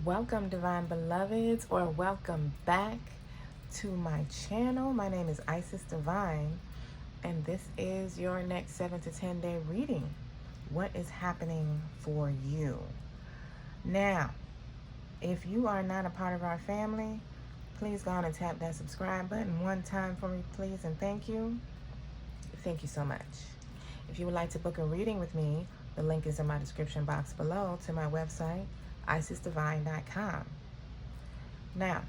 Welcome, divine beloveds, or welcome back to my channel. My name is Isis Divine, and this is your next 7 to 10 day reading. What is happening for you? Now, if you are not a part of our family, please go on and tap that subscribe button one time for me, please, and thank you. Thank you so much. If you would like to book a reading with me, the link is in my description box below to my website, isisdivinetarot.com. Now,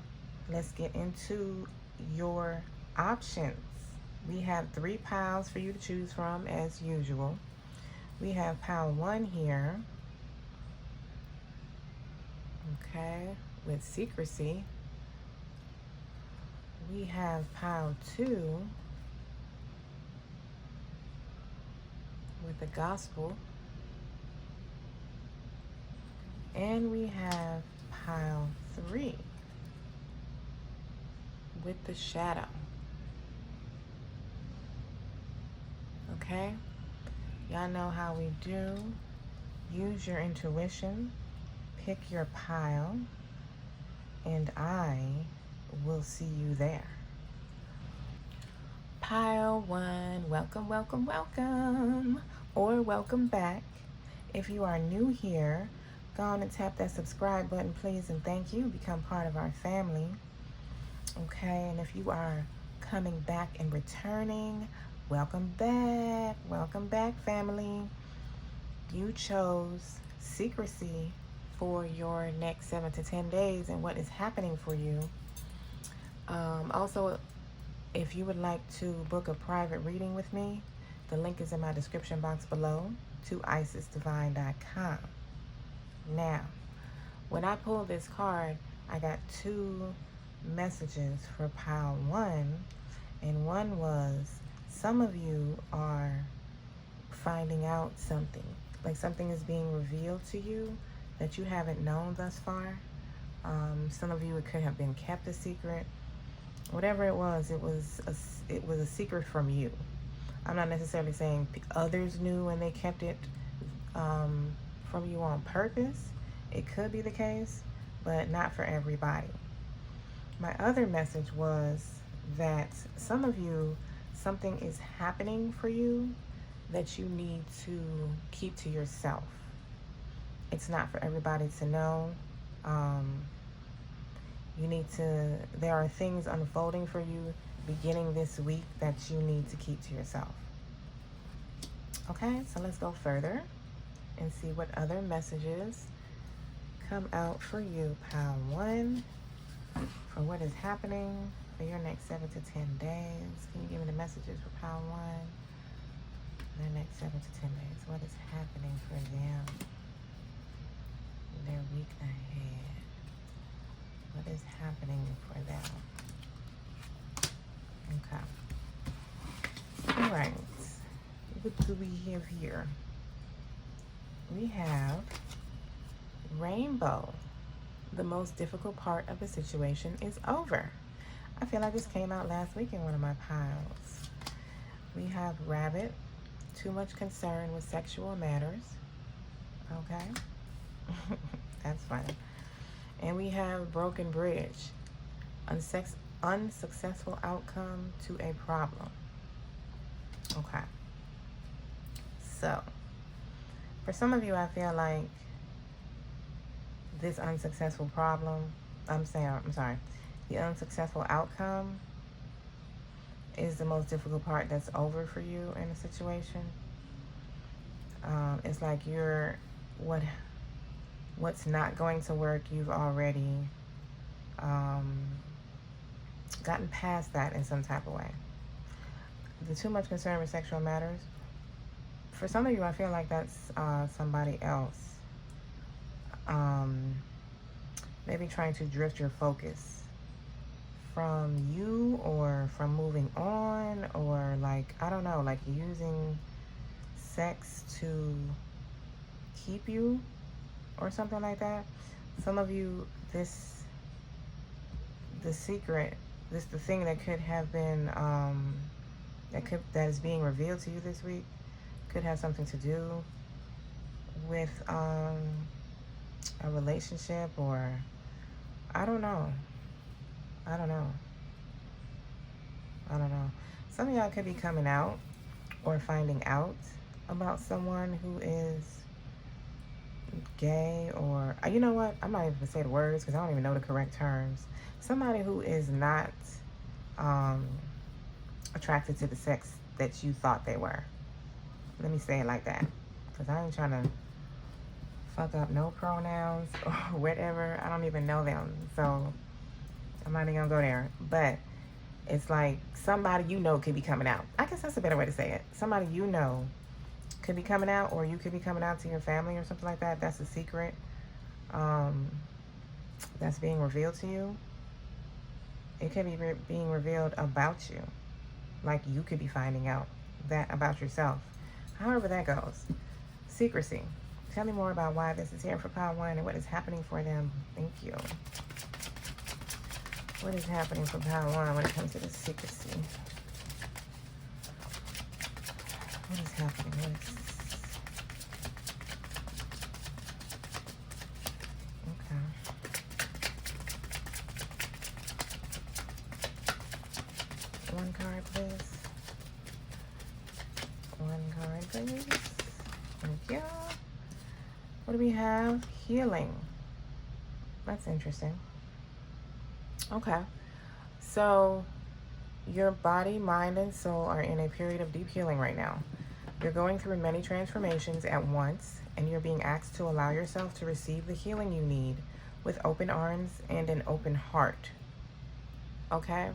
let's get into your options. We have 3 piles for you to choose from as usual. We have pile 1 here, okay, with secrecy. We have pile 2 with the gospel. And we have pile 3 with the shadow. Okay? Y'all know how we do. Use your intuition. Pick your pile. And I will see you there. Pile 1, welcome, welcome, welcome. Or welcome back. If you are new here, go on and tap that subscribe button, please, and thank you. Become part of our family. Okay, and if you are coming back and returning, welcome back. Welcome back, family. You chose secrecy for your next 7 to 10 days and what is happening for you. Also, if you would like to book a private reading with me, the link is in my description box below to isisdivine.com. Now, when I pulled this card, I got 2 messages for pile 1, and one was some of you are finding out something, like something is being revealed to you that you haven't known thus far. Some of you, it could have been kept a secret. Whatever it was a secret from you. I'm not necessarily saying others knew and they kept it from you on purpose. It could be the case, but not for everybody. My other message was that some of you, something is happening for you that you need to keep to yourself. It's not for everybody to know. There are things unfolding for you beginning this week that you need to keep to yourself. Okay, so let's go further and see what other messages come out for you, pile 1, for what is happening for your next 7 to 10 days. Can you give me the messages for pile 1? The next 7 to 10 days. What is happening for them? Their week ahead. What is happening for them? Okay. All right. What do we have here? We have rainbow. The most difficult part of the situation is over. I feel like this came out last week in one of my piles. We have rabbit. Too much concern with sexual matters. Okay. That's funny. And we have broken bridge. Unsuccessful outcome to a problem. Okay. So, for some of you, I feel like this unsuccessful the unsuccessful outcome is the most difficult part that's over for you in a situation. It's like what's not going to work, you've already gotten past that in some type of way. The too much concern with sexual matters, for some of you, I feel like that's somebody else. Maybe trying to drift your focus from you or from moving on, or like, I don't know, like using sex to keep you or something like that. Some of you, the thing that could have been, that is being revealed to you this week could have something to do with a relationship, or I don't know. I don't know. I don't know. Some of y'all could be coming out or finding out about someone who is gay, or you know what? I'm not even gonna say the words because I don't even know the correct terms. Somebody who is not attracted to the sex that you thought they were. Let me say it like that, because I ain't trying to fuck up no pronouns or whatever. I don't even know them, so I'm not even gonna go there. But it's like somebody you know could be coming out. I guess that's a better way to say it. Somebody you know could be coming out, or you could be coming out to your family or something like that. That's a secret that's being revealed to you. It could be being revealed about you. Like you could be finding out that about yourself. However that goes. Secrecy. Tell me more about why this is here for Pile 1 and what is happening for them. Thank you. What is happening for Pile 1 when it comes to the secrecy? What is happening? What is... Okay. One card, please. One card, please. Thank you. What do we have? Healing. That's interesting. Okay. So your body, mind, and soul are in a period of deep healing right now. You're going through many transformations at once, and you're being asked to allow yourself to receive the healing you need with open arms and an open heart. Okay?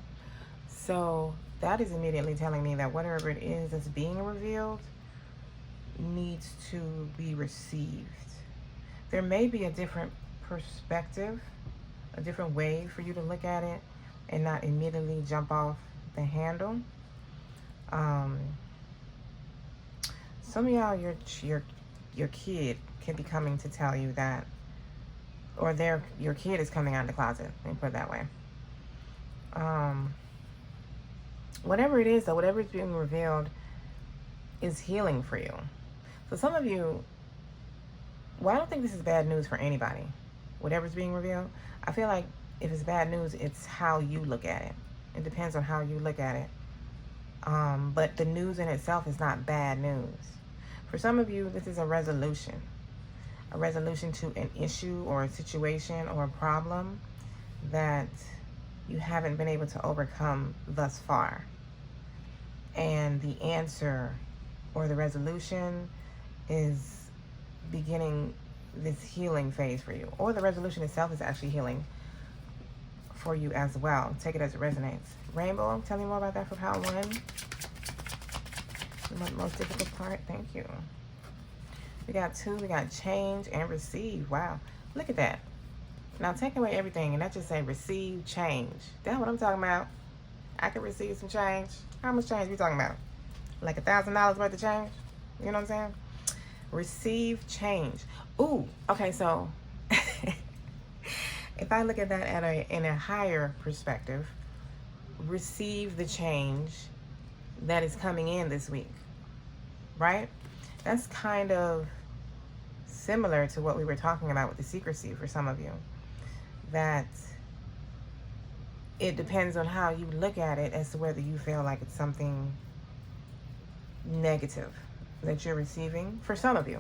So that is immediately telling me that whatever it is that's being revealed needs to be received. There may be a different perspective, a different way for you to look at it and not immediately jump off the handle. Some of y'all, your kid can be coming to tell you that, or your kid is coming out of the closet, let me put it that way. Whatever it is, though, whatever is being revealed is healing for you. So some of you, well, I don't think this is bad news for anybody. Whatever's being revealed, I feel like if it's bad news, it's how you look at it. It depends on how you look at it. But the news in itself is not bad news. For some of you, this is a resolution to an issue or a situation or a problem that you haven't been able to overcome thus far. And the answer or the resolution is beginning this healing phase for you. Or the resolution itself is actually healing for you as well. Take it as it resonates. Rainbow, tell me more about that for Pile 1. The most difficult part. Thank you. We got 2. We got change and receive. Wow. Look at that. Now take away everything and that just say receive change. That's what I'm talking about. I can receive some change. How much change we talking about? Like $1,000 worth of change? You know what I'm saying? Receive change. Ooh, okay, so if I look at that in a higher perspective, receive the change that is coming in this week, right? That's kind of similar to what we were talking about with the secrecy for some of you. That it depends on how you look at it as to whether you feel like it's something negative that you're receiving. For some of you,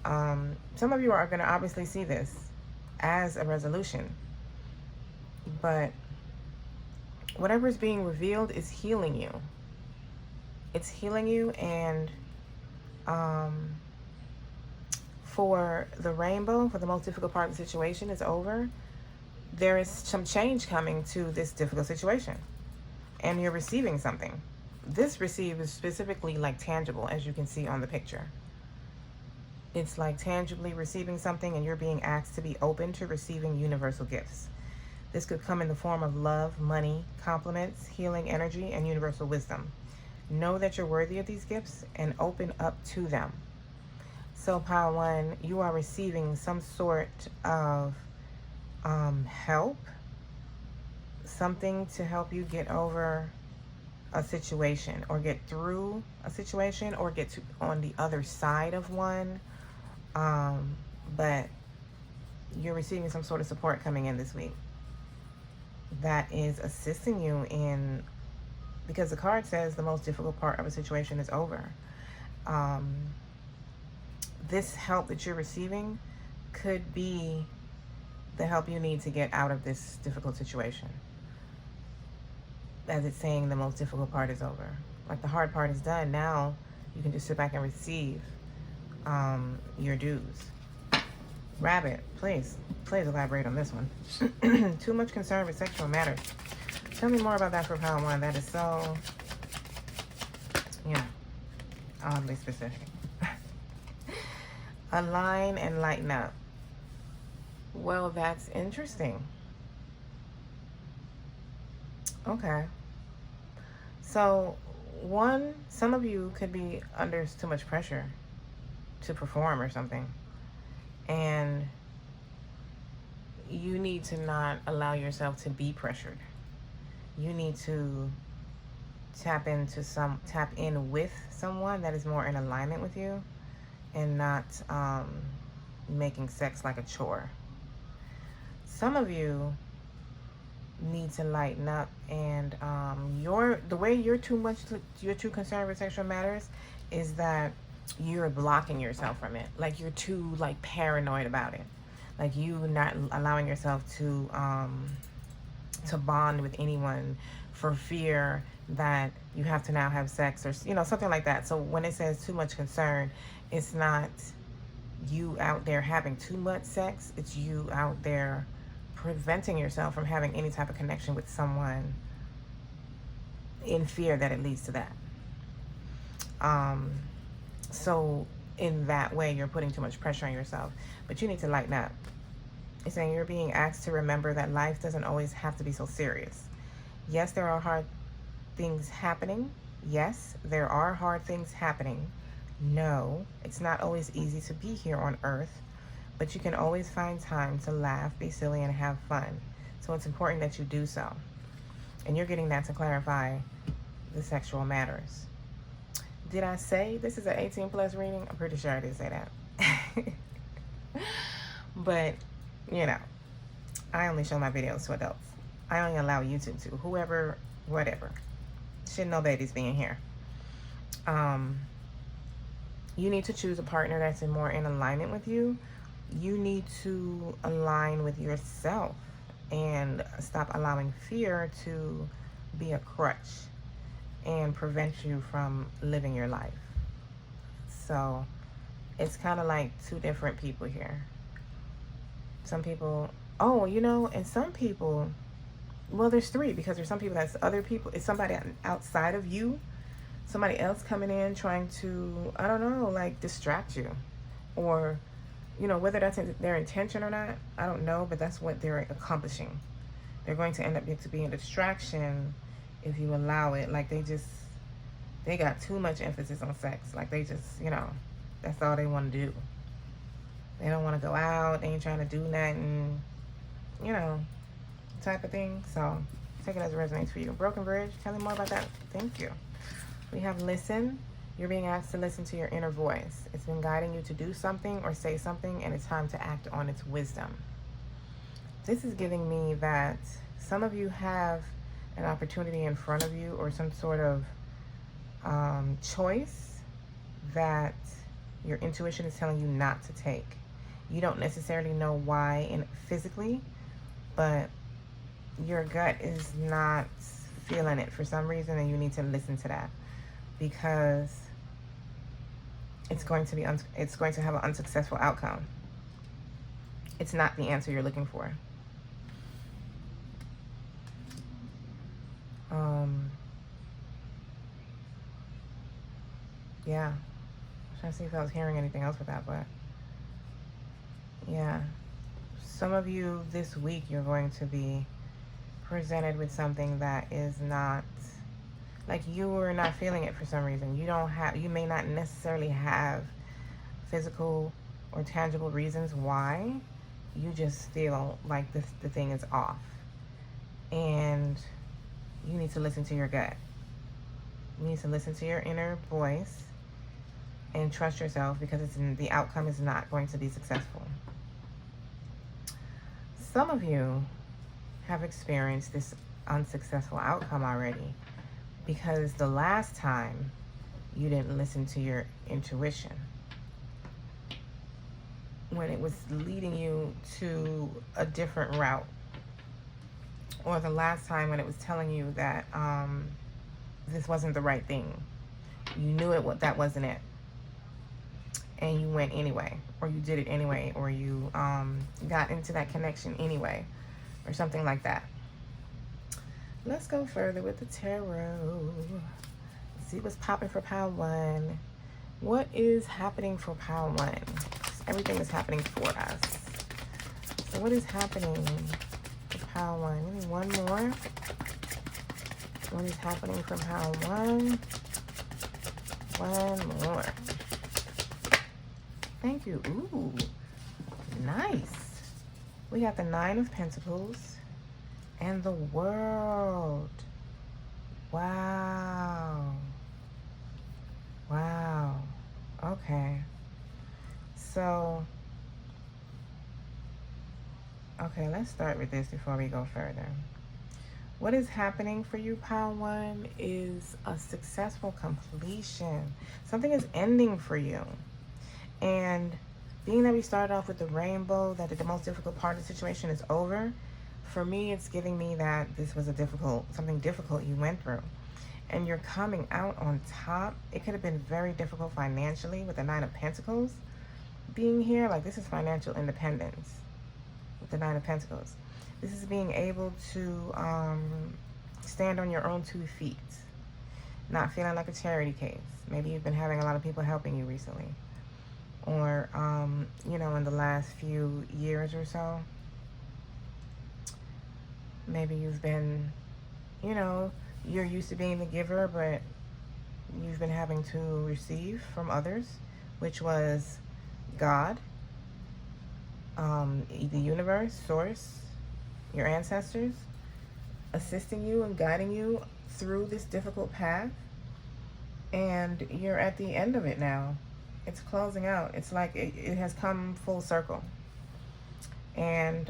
some of you are going to obviously see this as a resolution, but whatever is being revealed is healing you. It's healing you. And for the rainbow, for the most difficult part of the situation is over. There is some change coming to this difficult situation, and you're receiving something. This receive is specifically like tangible, as you can see on the picture. It's like tangibly receiving something, and you're being asked to be open to receiving universal gifts. This could come in the form of love, money, compliments, healing energy, and universal wisdom. Know that you're worthy of these gifts and open up to them. So Pile 1, you are receiving some sort of help, something to help you get over a situation or get through a situation or get to on the other side of one. But you're receiving some sort of support coming in this week that is assisting you in, because the card says the most difficult part of a situation is over. This help that you're receiving could be the help you need to get out of this difficult situation. As it's saying, the most difficult part is over. Like, the hard part is done. Now you can just sit back and receive your dues. Rabbit, please elaborate on this one. Too much concern with sexual matters. Tell me more about that for pile 1. That is so, oddly specific. Align and lighten up. Well, that's interesting. Okay. So, some of you could be under too much pressure to perform or something. And you need to not allow yourself to be pressured. You need to tap in with someone that is more in alignment with you, and not making sex like a chore. Some of you need to lighten up, and the way you're too concerned with sexual matters is that you're blocking yourself from it. Like, you're too paranoid about it. Like, you not allowing yourself to bond with anyone for fear that you have to now have sex, or something like that. So when it says too much concern, it's not you out there having too much sex. It's you out there preventing yourself from having any type of connection with someone in fear that it leads to that. So in that way, you're putting too much pressure on yourself, but you need to lighten up. It's saying you're being asked to remember that life doesn't always have to be so serious. Yes, there are hard things happening. Yes, there are hard things happening. No, it's not always easy to be here on earth, but you can always find time to laugh, be silly, and have fun. So it's important that you do so. And you're getting that to clarify the sexual matters. Did I say this is an 18+ reading? I'm pretty sure I did say that. But, I only show my videos to adults. I only allow YouTube to. Whoever, whatever. Shouldn't no babies being here. You need to choose a partner that's more in alignment with you. You need to align with yourself and stop allowing fear to be a crutch and prevent you from living your life. So it's kind of like two different people here. Some people, and some people, well, there's 3, because there's some people that's other people. It's somebody outside of you, somebody else coming in trying to, I don't know, distract you. Or, whether that's their intention or not, I don't know, but that's what they're accomplishing. They're going to end up to be a distraction if you allow it. They got too much emphasis on sex. They just, that's all they want to do. They don't want to go out. They ain't trying to do nothing, type of thing. So take it as it resonates for you. Broken Bridge, tell me more about that. Thank you. We have listen. You're being asked to listen to your inner voice. It's been guiding you to do something or say something, and it's time to act on its wisdom. This is giving me that some of you have an opportunity in front of you, or some sort of choice that your intuition is telling you not to take. You don't necessarily know why physically, but your gut is not feeling it for some reason, and you need to listen to that, because it's going to have an unsuccessful outcome. It's not the answer you're looking for. Yeah. I'm trying to see if I was hearing anything else with that, but yeah. Some of you this week, you're going to be presented with something that is not, you are not feeling it for some reason. You may not necessarily have physical or tangible reasons why. You just feel like the thing is off. And you need to listen to your gut. You need to listen to your inner voice and trust yourself, because the outcome is not going to be successful. Some of you have experienced this unsuccessful outcome already because the last time you didn't listen to your intuition when it was leading you to a different route, or the last time when it was telling you that this wasn't the right thing. You knew that wasn't it, and you went anyway, or you did it anyway, or you got into that connection anyway, or something like that. Let's go further with the tarot. See what's popping for pile 1. What is happening for pile 1? Everything is happening for us. So what is happening for pile 1? Give me one more. What is happening for pile 1? One more. Thank you. Ooh, nice. We got the 9 of Pentacles and the World. Wow. Wow. Okay. So, okay, let's start with this before we go further. What is happening for you, pile 1, is a successful completion. Something is ending for you. And being that we started off with the rainbow, that the most difficult part of the situation is over, for me, it's giving me that this was something difficult you went through. And you're coming out on top. It could have been very difficult financially with the 9 of Pentacles being here. Like, this is financial independence with the 9 of Pentacles. This is being able to stand on your own 2 feet, not feeling like a charity case. Maybe you've been having a lot of people helping you recently, or you know, in the last few years or so. Maybe you've been, you know, you're used to being the giver, but you've been having to receive from others, which was God, the universe, source, your ancestors, assisting you and guiding you through this difficult path. And you're at the end of it now. It's closing out. It's like it has come full circle. And,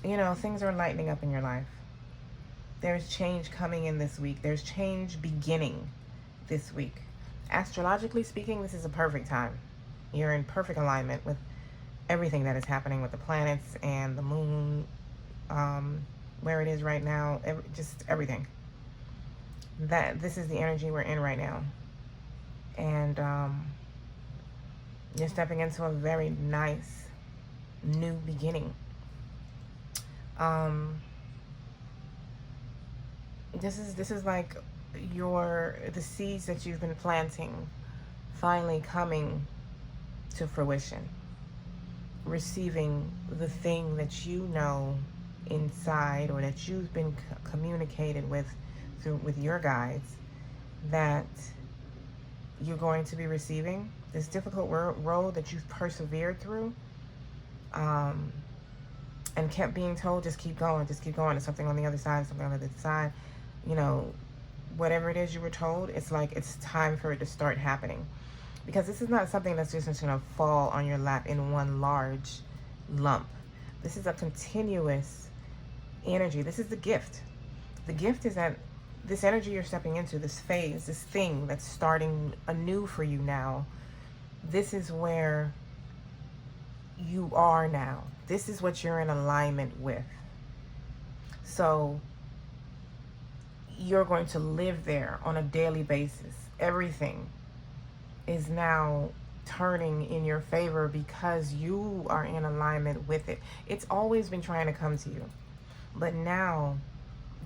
you know, things are lightening up in your life. There's change coming in this week. There's change beginning this week. Astrologically speaking, this is a perfect time. You're in perfect alignment with everything that is happening with the planets and the moon, where it is right now, just everything. This is the energy we're in right now. And you're stepping into a very nice new beginning. This is like the seeds that you've been planting finally coming to fruition, receiving the thing that you know inside, or that you've been communicated with with your guides, that you're going to be receiving. This difficult road that you've persevered through, and kept being told, just keep going, there's something on the other side, you know, whatever it is you were told, it's like it's time for it to start happening. Because this is not something that's just going to fall on your lap in one large lump. This is a continuous energy. This is the gift. The gift is that this energy you're stepping into, this phase, this thing that's starting anew for you now, this is where you are now. This is what you're in alignment with. So you're going to live there on a daily basis. Everything is now turning in your favor because you are in alignment with it. It's always been trying to come to you, but now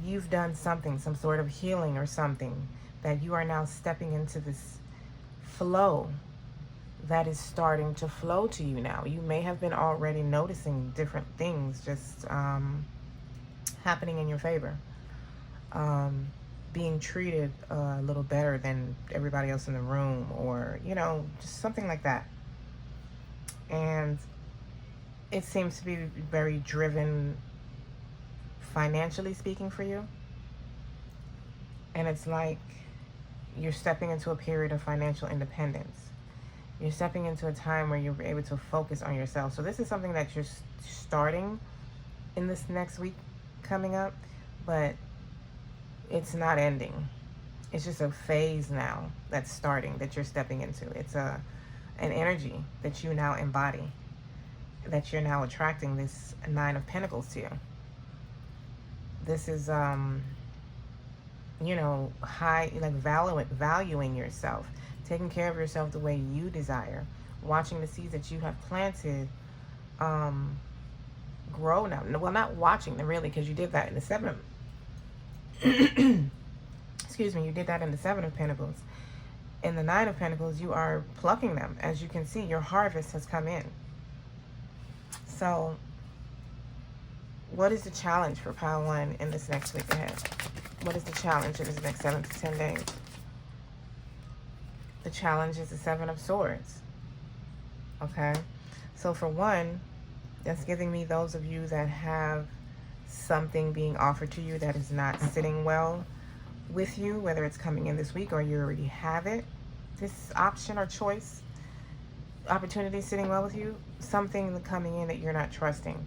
you've done something, some sort of healing or something, that you are now stepping into this flow that is starting to flow to you now. You may have been already noticing different things just happening in your favor. Being treated a little better than everybody else in the room, or, you know, just something like that. And it seems to be very driven financially speaking for you. And it's like you're stepping into a period of financial independence. You're stepping into a time where you're able to focus on yourself. So this is something that you're starting in this next week coming up, but it's not ending. It's just a phase now that's starting, that you're stepping into. It's an energy that you now embody, that you're now attracting this Nine of Pentacles to you. This is, you know, valuing yourself, taking care of yourself the way you desire, watching the seeds that you have planted grow now. Well, not watching them really, because you did that in the Seven of excuse me, you did that in the Seven of Pentacles. In the Nine of Pentacles, you are plucking them. As you can see, your harvest has come in. So what is the challenge for Pile 1 in this next week ahead? What is the challenge in this next 7 to 10 days? The challenge is the Seven of Swords. Okay? So for one, that's giving me those of you that have something being offered to you that is not sitting well with you, whether it's coming in this week or you already have it, this option or choice, opportunity sitting well with you, something coming in that you're not trusting.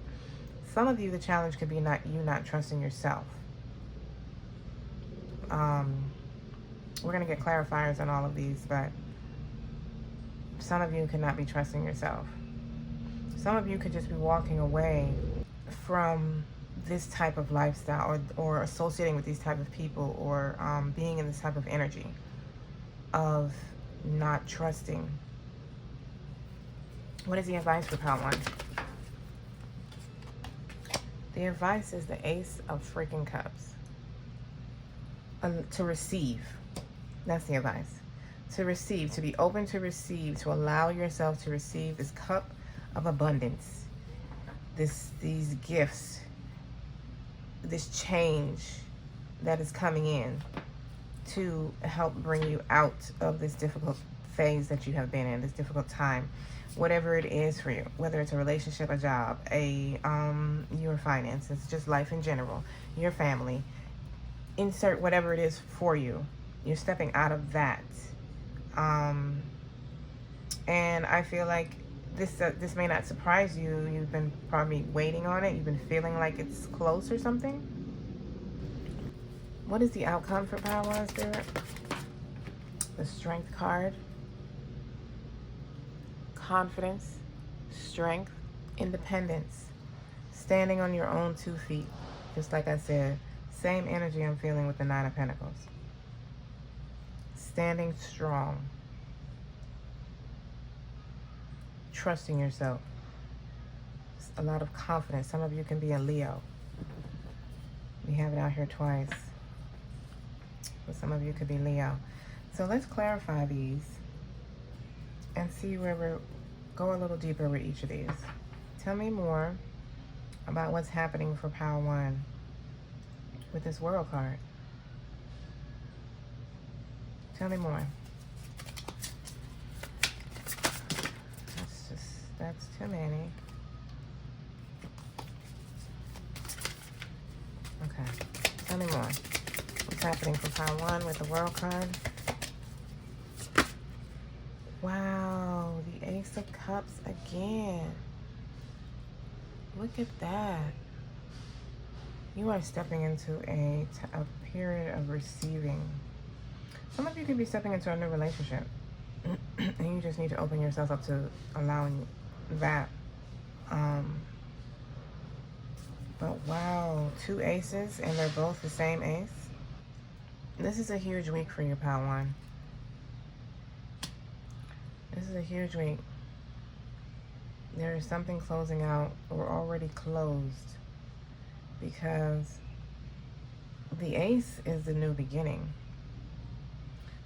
Some of you, the challenge could be not trusting yourself. We're going to get clarifiers on all of these, but some of you could not be trusting yourself. Some of you could just be walking away from this type of lifestyle, or associating with these type of people, or being in this type of energy of not trusting. What is the advice for Pile 1? The advice is the Ace of freaking Cups. To receive. That's the advice. To receive, to be open to receive, to allow yourself to receive this cup of abundance, these gifts, this change that is coming in to help bring you out of this difficult phase that you have been in, this difficult time, whatever it is for you, whether it's a relationship, a job, your finances, just life in general, your family. Insert whatever it is for you. You're stepping out of that. And I feel like this may not surprise you. You've been probably waiting on it. You've been feeling like it's close or something. What is the outcome for Pile 1, Spirit? The Strength card. Confidence, strength, independence. Standing on your own 2 feet. Just like I said, same energy I'm feeling with the Nine of Pentacles. Standing strong. Trusting yourself. A lot of confidence. Some of you can be a Leo. We have it out here twice. But some of you could be Leo. So let's clarify these and see where we're go a little deeper with each of these. Tell me more about what's happening for Pile 1 with this World card. Tell me more. That's too many. Okay. Tell me more. What's happening for Pile 1 with the World card? Wow, the Ace of Cups again. Look at that. You are stepping into a period of receiving. Some of you could be stepping into a new relationship. And you just need to open yourself up to allowing that. But wow, 2 aces, and they're both the same ace. This is a huge week for you, Pile 1. This is a huge week. There is something closing out, or already closed, because the ace is the new beginning.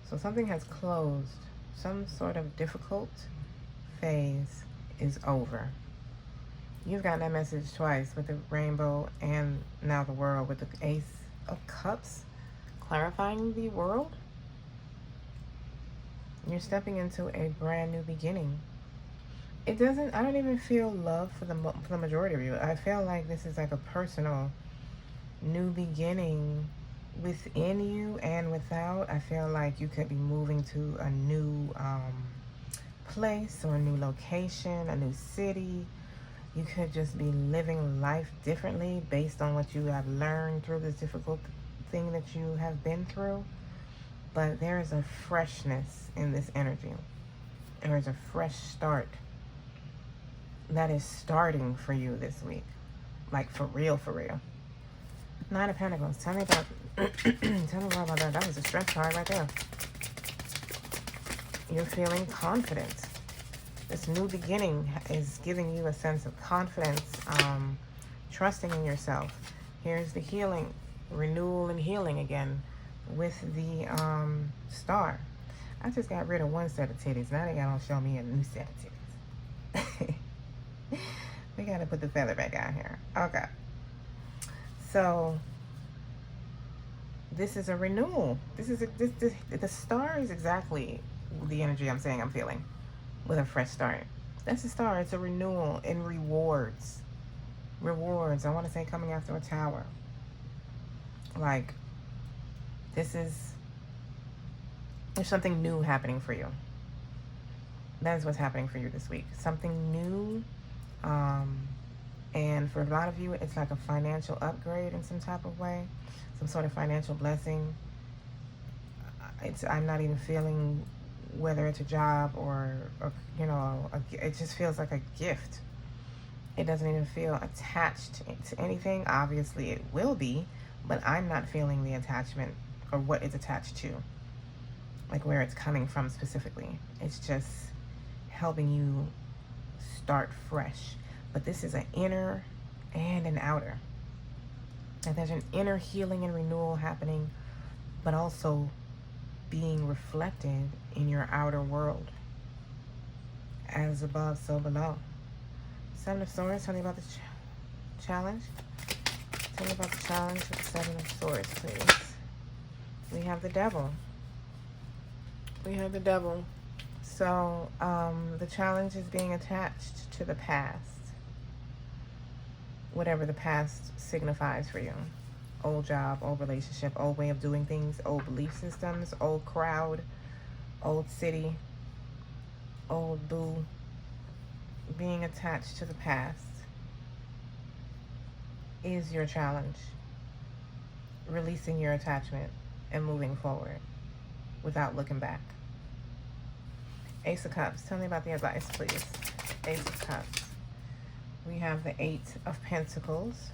So something has closed. Some sort of difficult phase is over. You've gotten that message twice with the rainbow and now the world with the Ace of Cups, clarifying the world. You're stepping into a brand new beginning. I don't even feel love for the majority of you. I feel like this is like a personal new beginning within you and without. I feel like you could be moving to a new place or a new location, a new city. You could just be living life differently based on what you have learned through this difficult thing that you have been through. But there is a freshness in this energy. There is a fresh start that is starting for you this week. Like for real, for real. Nine of Pentacles. Tell me about tell me more about that. That was a stress card right there. You're feeling confident. This new beginning is giving you a sense of confidence, trusting in yourself. Here's the healing, renewal and healing again with the star. I just got rid of one set of titties. Now they gotta show me a new set of titties. We gotta put the feather back out here. Okay. So this is a renewal. The star is exactly the energy I'm saying I'm feeling with a fresh start. That's the star. It's a renewal and rewards. Rewards. I want to say coming after a tower. Like there's something new happening for you. That is what's happening for you this week. Something new. And for a lot of you, it's like a financial upgrade in some type of way. Some sort of financial blessing. I'm not even feeling whether it's a job or you know, it just feels like a gift. It doesn't even feel attached to anything. Obviously, it will be, but I'm not feeling the attachment or what it's attached to. Like where it's coming from specifically. It's just helping you start fresh. But this is an inner and an outer. And there's an inner healing and renewal happening, but also being reflected in your outer world. As above, so below. Seven of Swords, tell me about the challenge. Tell me about the challenge with the Seven of Swords, please. We have the Devil. We have the Devil. So, the challenge is being attached to the past. Whatever the past signifies for you. Old job, old relationship, old way of doing things, old belief systems, old crowd, old city, old boo. Being attached to the past is your challenge. Releasing your attachment and moving forward without looking back. Ace of Cups. Tell me about the advice, please. Ace of Cups. We have the Eight of Pentacles.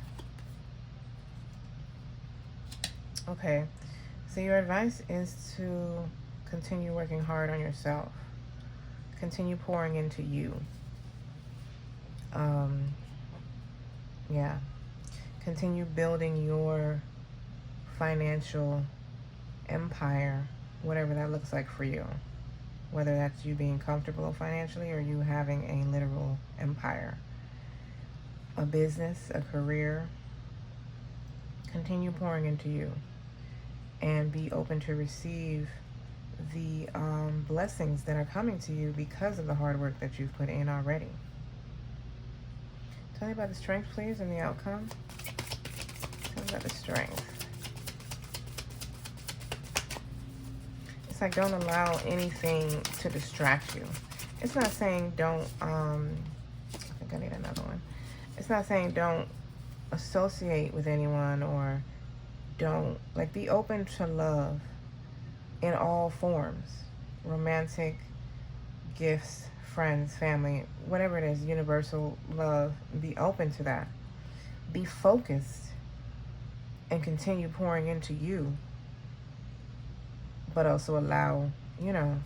Okay. So your advice is to continue working hard on yourself. Continue pouring into you. Yeah. Continue building your financial empire, whatever that looks like for you. Whether that's you being comfortable financially or you having a literal empire. A business, a career. Continue pouring into you. And be open to receive the blessings that are coming to you because of the hard work that you've put in already. Tell me about the strength, please, and the outcome. Tell me about the strength. It's like don't allow anything to distract you. It's not saying don't, I think I need another one. It's not saying don't associate with anyone or don't, like be open to love in all forms. Romantic, gifts, friends, family, whatever it is, universal love. Be open to that. Be focused and continue pouring into you. But also allow, you know,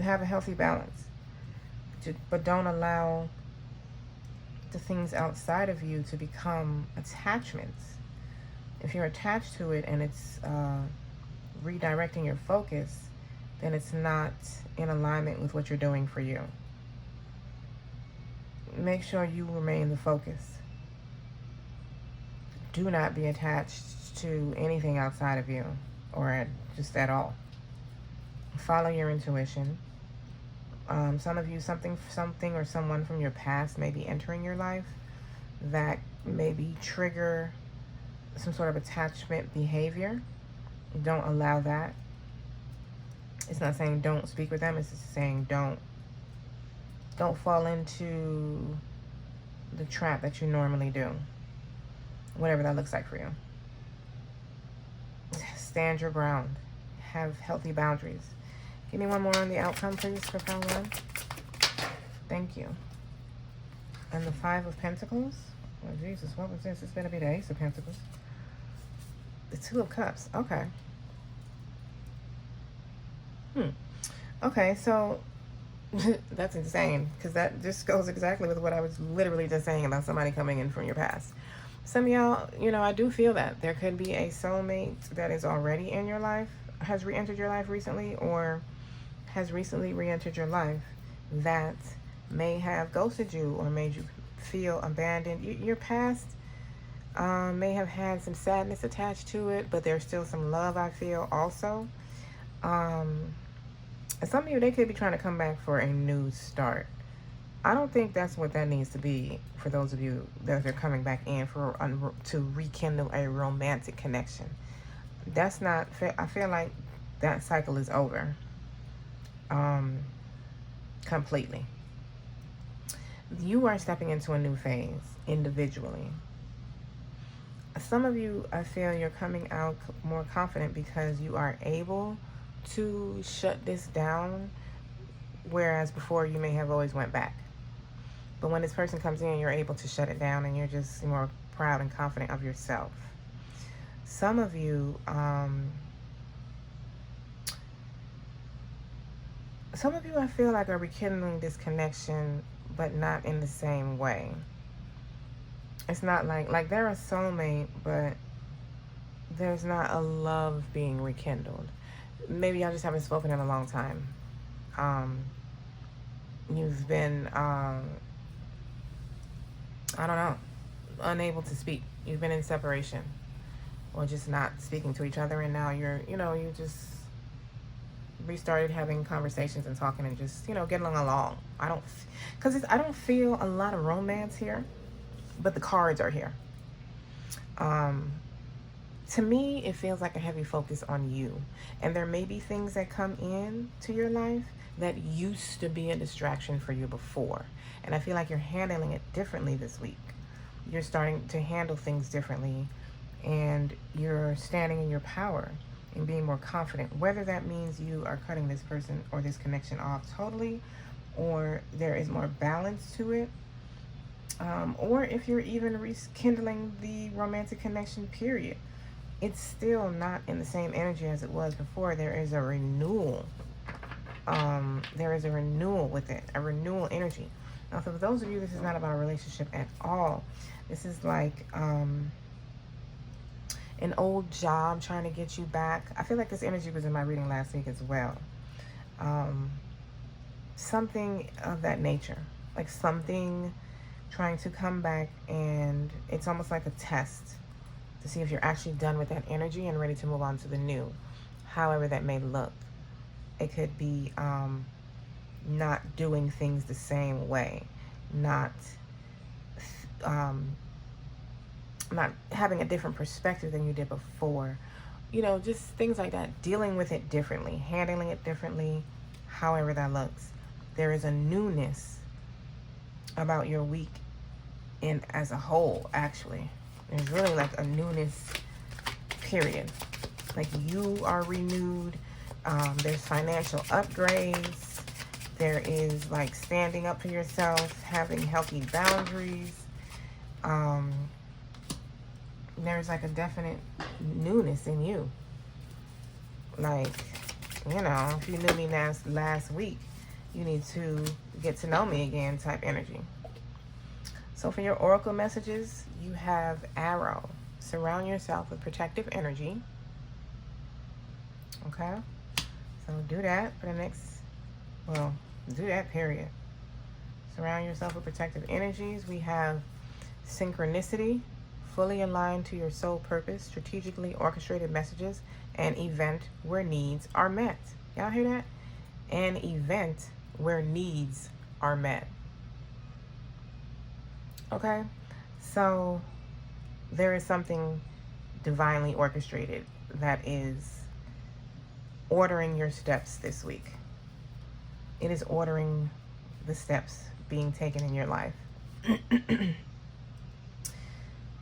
have a healthy balance. But don't allow the things outside of you to become attachments. If you're attached to it and it's redirecting your focus, then it's not in alignment with what you're doing for you. Make sure you remain the focus. Do not be attached to anything outside of you or just at all. Follow your intuition. Some of you, something or someone from your past may be entering your life that maybe trigger some sort of attachment behavior. Don't allow that. It's not saying don't speak with them. It's just saying don't Don't fall into the trap that you normally do, whatever that looks like for you. Stand your ground. Have healthy boundaries. Give me one more on the outcome, please, for Profound One. Thank you. And the Five of Pentacles. Oh, Jesus, what was this? It's going to be the Ace of Pentacles. The Two of Cups. Okay. Okay, so that's insane, because that just goes exactly with what I was literally just saying about somebody coming in from your past. Some of y'all, you know, I do feel that there could be a soulmate that is already in your life, has re-entered your life recently, or has recently re-entered your life that may have ghosted you or made you feel abandoned. Your past may have had some sadness attached to it, but there's still some love, I feel, also. Some of you, they could be trying to come back for a new start. I don't think that's what that needs to be for those of you that are coming back in for to rekindle a romantic connection. That's not, I feel like that cycle is over completely. You are stepping into a new phase individually. Some of you, I feel you're coming out more confident because you are able to shut this down, whereas before you may have always went back. But when this person comes in, you're able to shut it down, and you're just more proud and confident of yourself. Some of you, I feel like are rekindling this connection, but not in the same way. It's not like they're a soulmate, but there's not a love being rekindled. Maybe y'all just haven't spoken in a long time. You've been, I don't know, unable to speak. You've been in separation or just not speaking to each other. And now you just restarted having conversations and talking and just, getting along. I don't feel a lot of romance here, but the cards are here. To me, it feels like a heavy focus on you. And there may be things that come in to your life that used to be a distraction for you before. And I feel like you're handling it differently this week. You're starting to handle things differently, and you're standing in your power and being more confident. Whether that means you are cutting this person or this connection off totally, or there is more balance to it, or if you're even rekindling the romantic connection, period. It's still not in the same energy as it was before. There is a renewal. There is a renewal with it, a renewal energy. Now, for those of you, this is not about a relationship at all. This is like an old job trying to get you back. I feel like this energy was in my reading last week as well. Something of that nature, like something trying to come back, and it's almost like a test to see if you're actually done with that energy and ready to move on to the new, however that may look. It could be not doing things the same way, not having a different perspective than you did before. Just things like that. Dealing with it differently, handling it differently, however that looks. There is a newness about your week as a whole, actually. There's really like a newness, period. Like you are renewed. There's financial upgrades. There is like standing up for yourself, having healthy boundaries. There's like a definite newness in you. Like, if you knew me last week, you need to get to know me again type energy. So for your oracle messages, you have Arrow. Surround yourself with protective energy. Okay? So do that for the next, do that, period. Surround yourself with protective energies. We have synchronicity, fully aligned to your soul purpose, strategically orchestrated messages, an event where needs are met. Y'all hear that? An event where needs are met. Okay? So there is something divinely orchestrated that is ordering your steps this week. It is ordering the steps being taken in your life.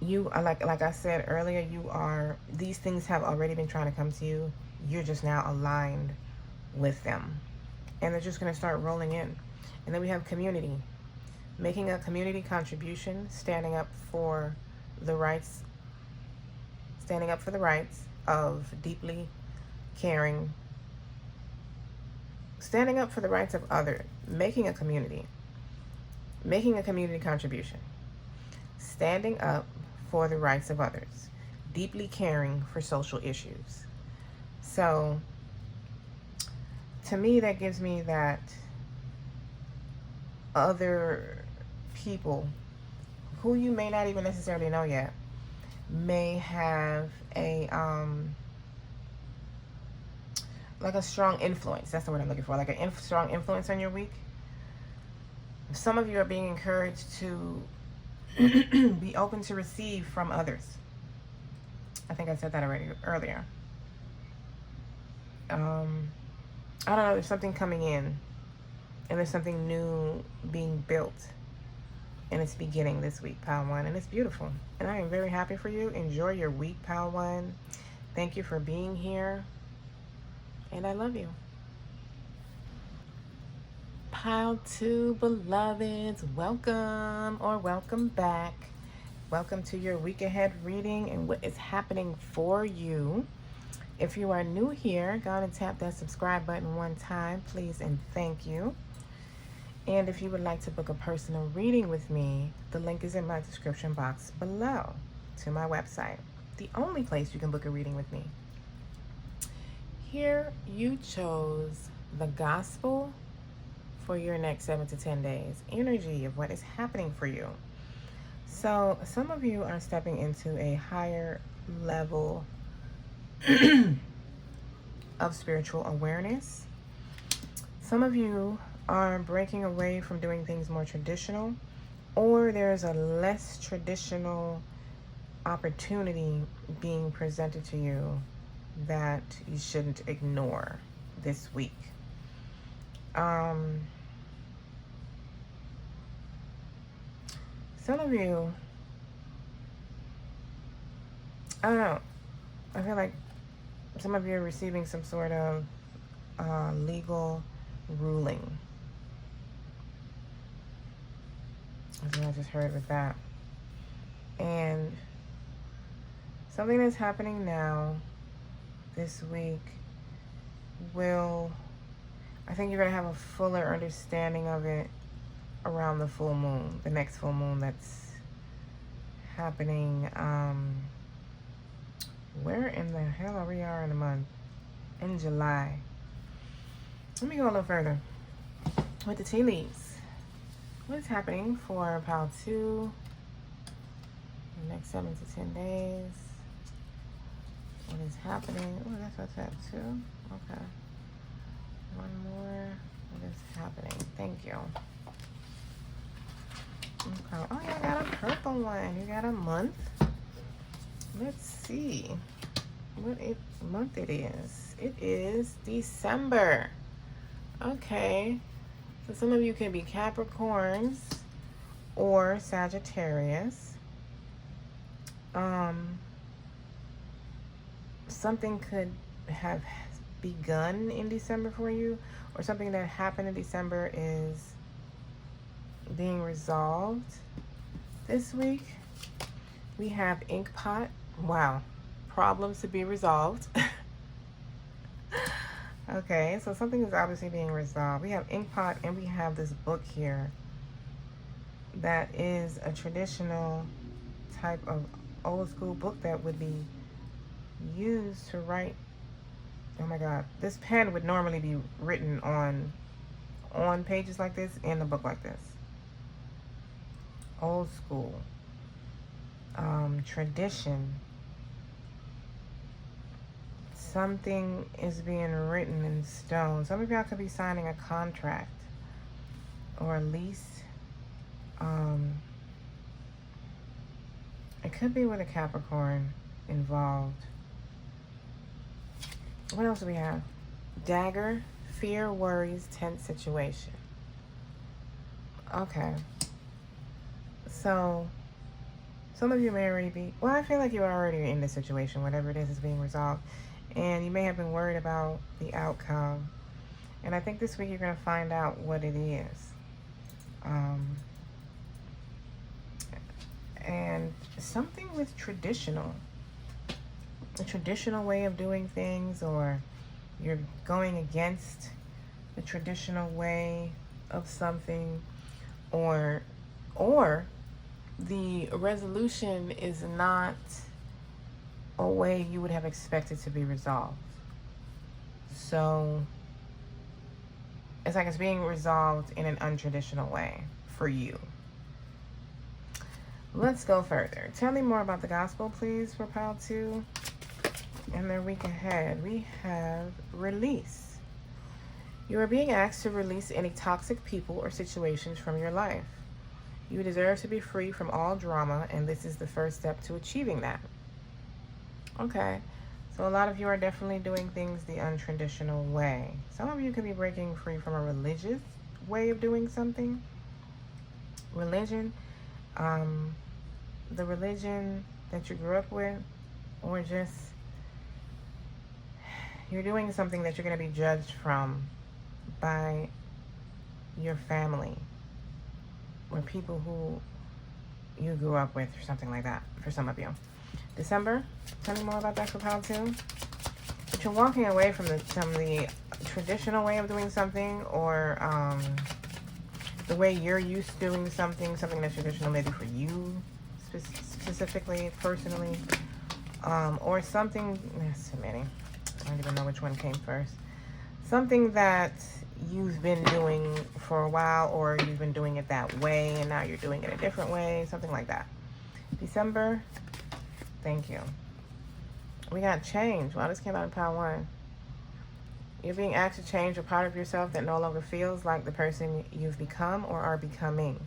You are like I said earlier, these things have already been trying to come to you. You're just now aligned with them, and they're just going to start rolling in. And then we have community, making a community contribution, standing up for the rights of deeply caring, standing up for the rights of others, making a community contribution, standing up for the rights of others, deeply caring for social issues. So to me, that gives me that other people who you may not even necessarily know yet may have a like a strong influence. That's the word I'm looking for. Like a strong influence on your week. Some of you are being encouraged to be open to receive from others. I think I said that already earlier. I don't know, there's something coming in, and there's something new being built, and it's beginning this week, Pile 1, and it's beautiful. And I am very happy for you. Enjoy your week, Pile 1. Thank you for being here, and I love you. Pile 2 beloveds, welcome or welcome back. Welcome to your week ahead reading and what is happening for you. If you are new here, go ahead and tap that subscribe button one time, please, and thank you. And if you would like to book a personal reading with me, the link is in my description box below to my website, the only place you can book a reading with me. Here you chose the gospel for your next 7 to 10 days, energy of what is happening for you. So some of you are stepping into a higher level of spiritual awareness. Some of you are breaking away from doing things more traditional, or there's a less traditional opportunity being presented to you that you shouldn't ignore this week. Some of you, I don't know, I feel like some of you are receiving some sort of legal ruling. That's what I just heard with that. And something that's happening now this week I think you're going to have a fuller understanding of it around the full moon, the next full moon that's happening. Where in the hell are we in the month? In July. Let me go a little further with the tea leaves. What is happening for Pile 2 the next 7 to 10 days? What is happening? Oh, that's what's that too. Okay. One more. What is happening? Thank you. Okay. Oh, you got a purple one. You got a month. Let's see what month it is. It is December. Okay. So some of you could be Capricorns or Sagittarius. Something could have begun in December for you, or something that happened in December is being resolved this week. We have Inkpot. Wow. Problems to be resolved. Okay, so something is obviously being resolved. We have Inkpot, and we have this book here that is a traditional type of old school book that would be used to write. Oh my God, this pen would normally be written on pages like this in a book like this. Old school. Tradition. Something is being written in stone. Some of y'all could be signing a contract or a lease. It could be with a Capricorn involved. What else do we have? Dagger, fear, worries, tense situation. Okay. So, some of you may already be, well, I feel like you're already in this situation, whatever it is being resolved. And you may have been worried about the outcome. And I think this week you're going to find out what it is. And something with traditional. A traditional way of doing things, or you're going against the traditional way of something, or the resolution is not a way you would have expected to be resolved. So it's like it's being resolved in an untraditional way for you. Let's go further. Tell me more about the gospel, please, for pile 2. And their week ahead, we have release. You are being asked to release any toxic people or situations from your life. You deserve to be free from all drama, and this is the first step to achieving that. Okay, so a lot of you are definitely doing things the untraditional way. Some of you could be breaking free from a religious way of doing something. Religion, the religion that you grew up with, or just you're doing something that you're going to be judged from by your family or people who you grew up with, or something like that for some of you. December, tell me more about that for pile 2. But you're walking away from the traditional way of doing something, or the way you're used to doing something that's traditional maybe for you specifically, personally, or something, there's too many. I don't even know which one came first. Something that you've been doing for a while, or you've been doing it that way and now you're doing it a different way, something like that. December, thank you. We got change. Wow, this came out in pile 1. You're being asked to change a part of yourself that no longer feels like the person you've become or are becoming.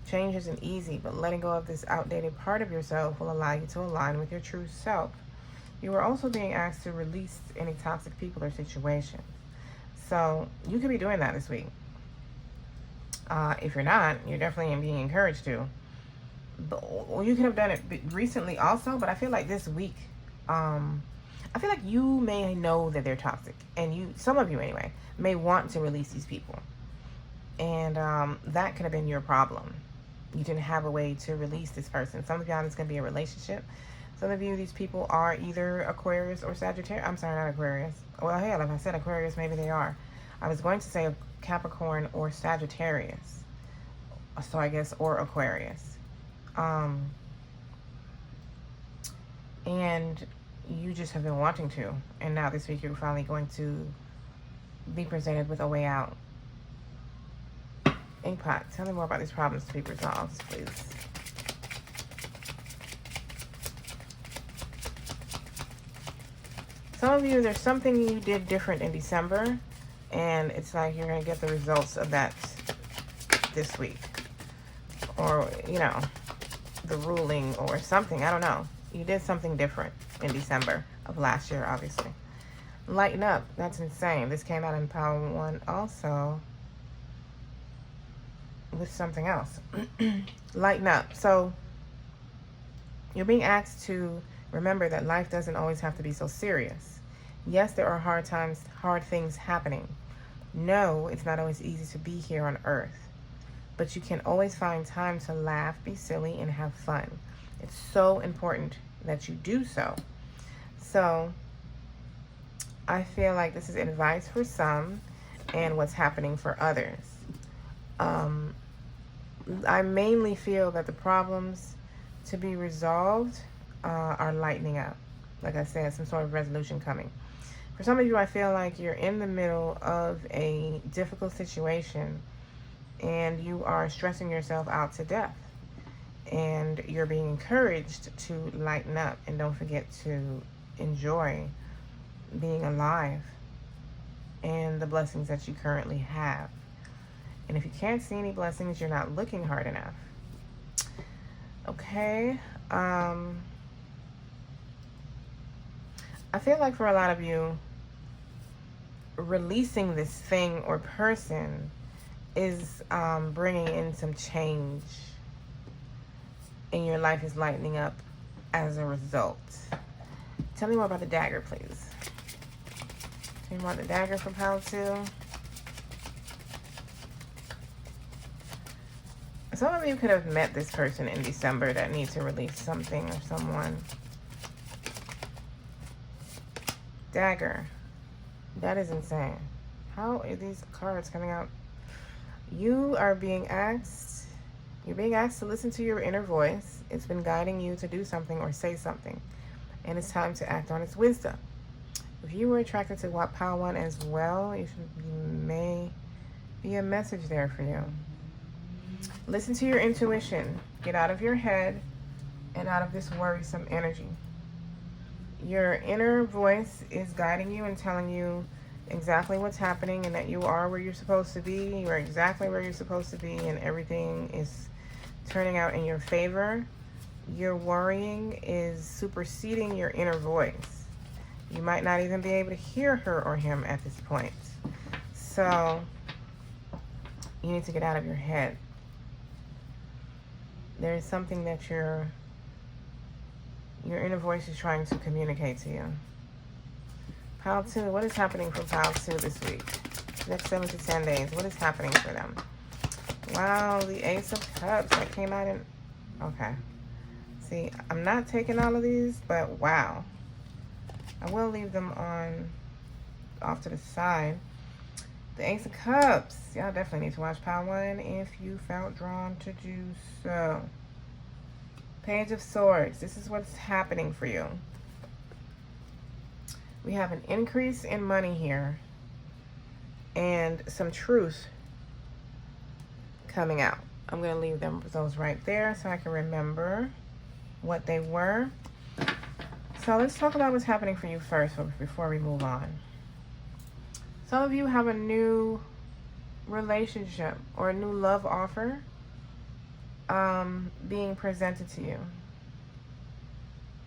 Change isn't easy, but letting go of this outdated part of yourself will allow you to align with your true self. You are also being asked to release any toxic people or situations. So you could be doing that this week. If you're not, you're definitely being encouraged to. Well, you could have done it recently also, but I feel like this week, I feel like you may know that they're toxic, and some of you anyway, may want to release these people. And that could have been your problem. You didn't have a way to release this person. Some of y'all, it's going to be a relationship. Some of you, these people are either Aquarius or Sagittarius. I'm sorry, not Aquarius. Well, hell, if I said Aquarius, maybe they are. I was going to say Capricorn or Sagittarius. So I guess, or Aquarius. And you just have been wanting to. And now this week you're finally going to be presented with a way out. Inkpot, tell me more about these problems to be resolved, please. Some of you, there's something you did different in December, and it's like you're going to get the results of that this week. Or, you know, the ruling or something. I don't know. You did something different in December of last year, obviously. Lighten up. That's insane. This came out in pile 1 also with something else. Lighten up. So you're being asked to remember that life doesn't always have to be so serious. Yes, there are hard times, hard things happening. No, it's not always easy to be here on Earth. But you can always find time to laugh, be silly, and have fun. It's so important that you do so. So I feel like this is advice for some and what's happening for others. I mainly feel that the problems to be resolved are lightening up. Like I said, some sort of resolution coming. For some of you, I feel like you're in the middle of a difficult situation and you are stressing yourself out to death. And you're being encouraged to lighten up and don't forget to enjoy being alive and the blessings that you currently have. And if you can't see any blessings, you're not looking hard enough. Okay. I feel like for a lot of you, releasing this thing or person is bringing in some change, and your life is lightening up as a result. Tell me more about the dagger, please. Tell me more about the dagger for pile 2. Some of you could have met this person in December that needs to release something or someone. Dagger. That is insane. How are these cards coming out? You are being asked, you're being asked to listen to your inner voice. It's been guiding you to do something or say something. And it's time to act on its wisdom. If you were attracted to what pile 1 as well, you may be a message there for you. Listen to your intuition. Get out of your head and out of this worrisome energy. Your inner voice is guiding you and telling you exactly what's happening, and that you are where you're supposed to be. You are exactly where you're supposed to be, and everything is turning out in your favor. Your worrying is superseding your inner voice. You might not even be able to hear her or him at this point. So you need to get out of your head. There is something that your inner voice is trying to communicate to you. Pile 2, what is happening for pile 2 this week? Next 7 to 10 days, what is happening for them? Wow, the Ace of Cups that came out in... Okay. See, I'm not taking all of these, but wow. I will leave them off to the side. The Ace of Cups. Y'all definitely need to watch pile 1 if you felt drawn to do so. Page of Swords. This is what's happening for you. We have an increase in money here and some truth coming out. I'm going to leave those right there so I can remember what they were. So let's talk about what's happening for you first before we move on. Some of you have a new relationship or a new love offer being presented to you.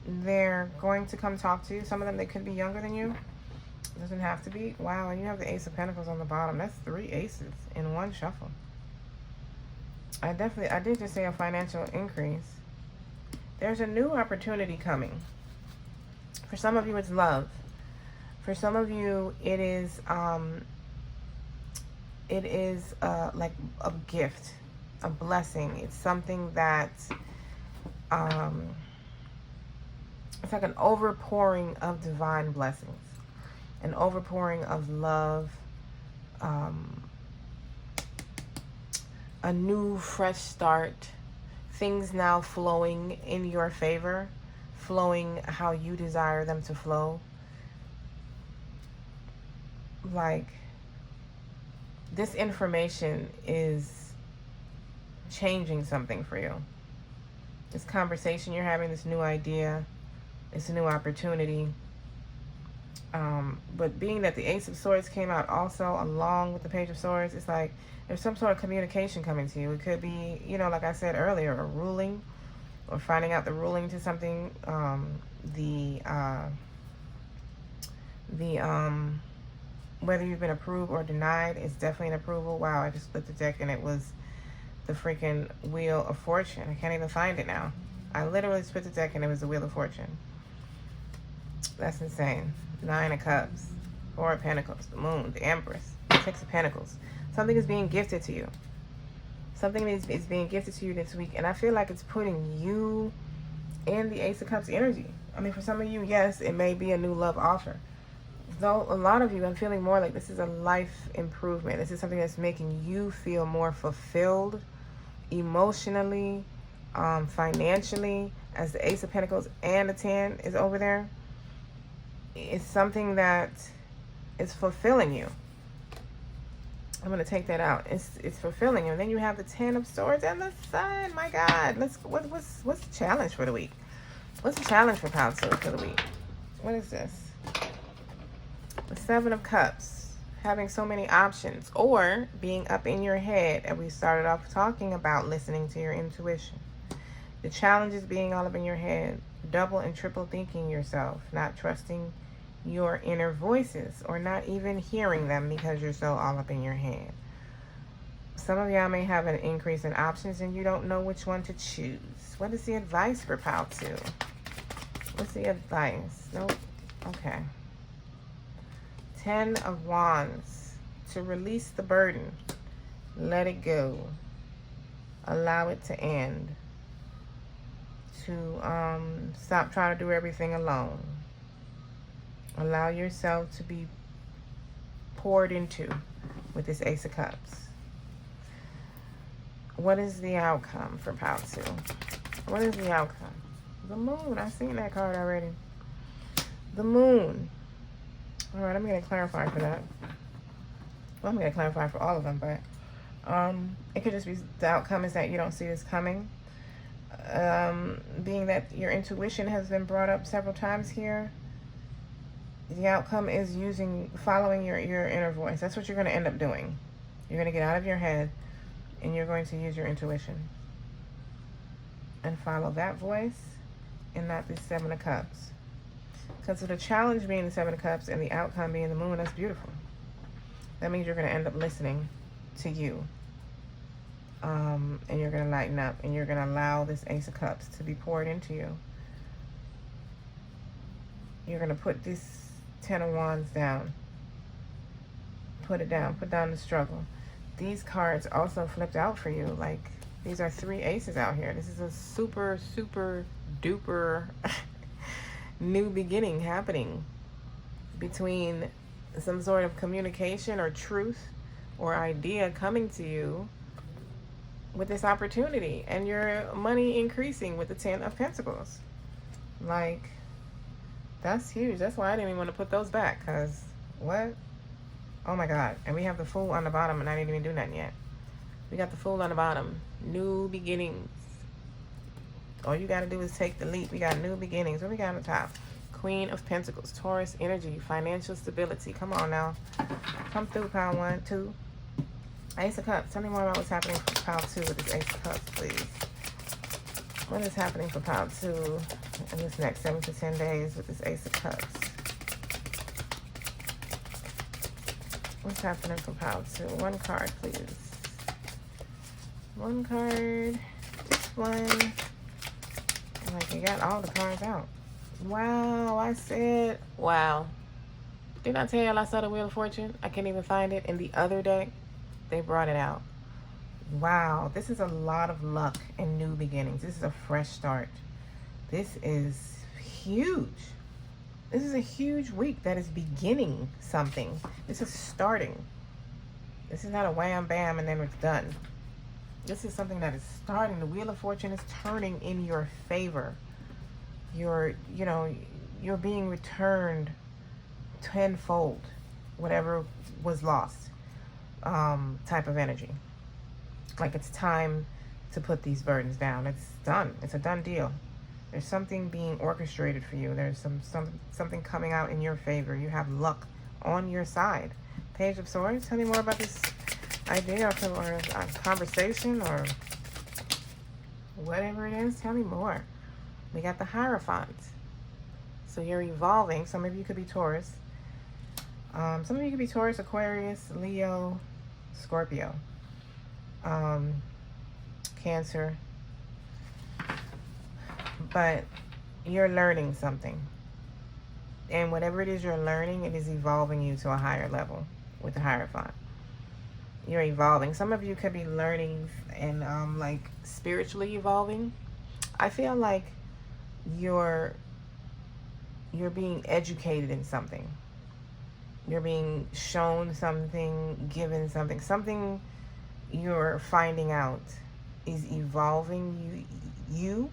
They're going to come talk to you. Some of them, they could be younger than you. It doesn't have to be. Wow, and you have the Ace of Pentacles on the bottom. That's 3 aces in one shuffle. I did just say a financial increase. There's a new opportunity coming. For some of you, it's love. For some of you, it is like a gift, a blessing. It's something that it's like an overpouring of divine blessings, an overpouring of love, a new fresh start, things now flowing in your favor, flowing how you desire them to flow. Like, this information is changing something for you. This conversation you're having, this new idea, it's a new opportunity. But being that the Ace of Swords came out also along with the Page of Swords, it's like there's some sort of communication coming to you. It could be, you know, like I said earlier, a ruling or finding out the ruling to something. Whether you've been approved or denied, it's definitely an approval. Wow, I just split the deck and it was the freaking Wheel of Fortune. I can't even find it now. I literally split the deck and it was the Wheel of Fortune. That's insane. 9 of Cups, 4 of Pentacles, the Moon, the Empress, 6 of Pentacles. Something is being gifted to you. Something is being gifted to you this week. And I feel like it's putting you in the Ace of Cups energy. I mean, for some of you, yes, it may be a new love offer. Though a lot of you, I'm feeling more like this is a life improvement. This is something that's making you feel more fulfilled emotionally, financially, as the Ace of Pentacles and the 10 is over there. It's something that is fulfilling you. I'm going to take that out. It's fulfilling you. And then you have the 10 of Swords and the Sun. My God. What's the challenge for the week? What's the challenge for Pile 2 for the week? What is this? The 7 of Cups. Having so many options. Or being up in your head. And we started off talking about listening to your intuition. The challenge is being all up in your head. Double and triple thinking yourself. Not trusting your inner voices. Or not even hearing them because you're so all up in your head. Some of y'all may have an increase in options and you don't know which one to choose. What is the advice for pile 2? What's the advice? Nope. Okay. 10 of Wands. To release the burden. Let it go. Allow it to end. To stop trying to do everything alone. Allow yourself to be poured into with this Ace of Cups. What is the outcome for pile 2? What is the outcome? The Moon. I've seen that card already. The Moon. All right, I'm going to clarify for that. Well, I'm going to clarify for all of them, but it could just be the outcome is that you don't see this coming. Being that your intuition has been brought up several times here, the outcome is following your inner voice. That's what you're going to end up doing. You're going to get out of your head and you're going to use your intuition and follow that voice and not the 7 of Cups. Because of the challenge being the 7 of Cups and the outcome being the Moon, that's beautiful. That means you're going to end up listening to you. And you're going to lighten up and you're going to allow this Ace of Cups to be poured into you. You're going to put this 10 of Wands down. Put it down. Put down the struggle. These cards also flipped out for you. Like, these are 3 aces out here. This is a super, super duper new beginning happening between some sort of communication or truth or idea coming to you with this opportunity and your money increasing with the 10 of Pentacles. Like, that's huge. That's why I didn't even want to put those back, because what? Oh my God. And we have the Fool on the bottom and I didn't even do nothing yet. We got the Fool on the bottom. New beginnings. All you got to do is take the leap. We got new beginnings. What we got on the top? Queen of Pentacles. Taurus energy. Financial stability. Come on now. Come through, pile 1, 2. Ace of Cups. Tell me more about what's happening for pile 2 with this Ace of Cups, please. What is happening for pile 2 in this next 7 to 10 days with this Ace of Cups? What's happening for pile 2? One card, please. One card. Just one. Like, you got all the cards out. Wow, I said, wow. Didn't I tell y'all I saw the Wheel of Fortune? I can't even find it in the other deck. They brought it out. Wow, this is a lot of luck and new beginnings. This is a fresh start. This is huge. This is a huge week that is beginning something. This is starting. This is not a wham bam and then it's done. This is something that is starting. The Wheel of Fortune is turning in your favor. You're being returned tenfold, whatever was lost, type of energy. Like, it's time to put these burdens down. It's done. It's a done deal. There's something being orchestrated for you. There's something coming out in your favor. You have luck on your side. Page of Swords. Tell me more about this idea or a conversation or whatever it is. Tell me more. We got the Hierophant. So you're evolving. Some of you could be Taurus. Some of you could be Taurus, Aquarius, Leo, Scorpio, Cancer. But you're learning something. And whatever it is you're learning, it is evolving you to a higher level with the Hierophant. You're evolving. Some of you could be learning and like spiritually evolving. I feel like you're being educated in something. You're being shown something, given something. Something you're finding out is evolving you,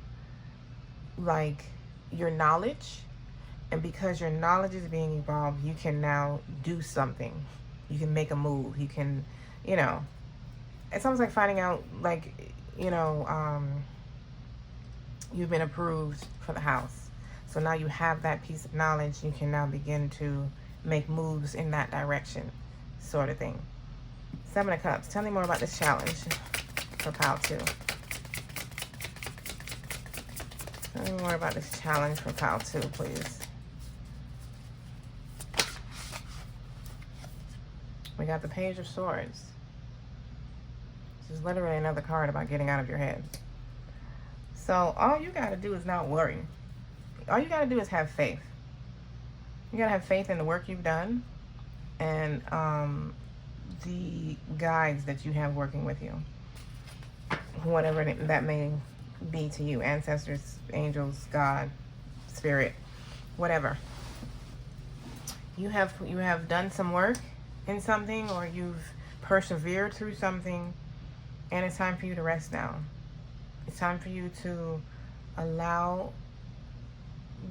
like your knowledge. And because your knowledge is being evolved, you can now do something. You can make a move. You can, it's almost like finding out, like, you've been approved for the house. So now you have that piece of knowledge. You can now begin to make moves in that direction, sort of thing. 7 of Cups. Tell me more about this challenge for pile 2. Tell me more about this challenge for pile 2, please. We got the Page of Swords. is literally another card about getting out of your head. So all you got to do is not worry. All you got to do is have faith. You got to have faith in the work you've done and the guides that you have working with you. Whatever that may be to you. Ancestors, angels, God, spirit, whatever. You have done some work in something, or you've persevered through something, and it's time for you to rest now. It's time for you to allow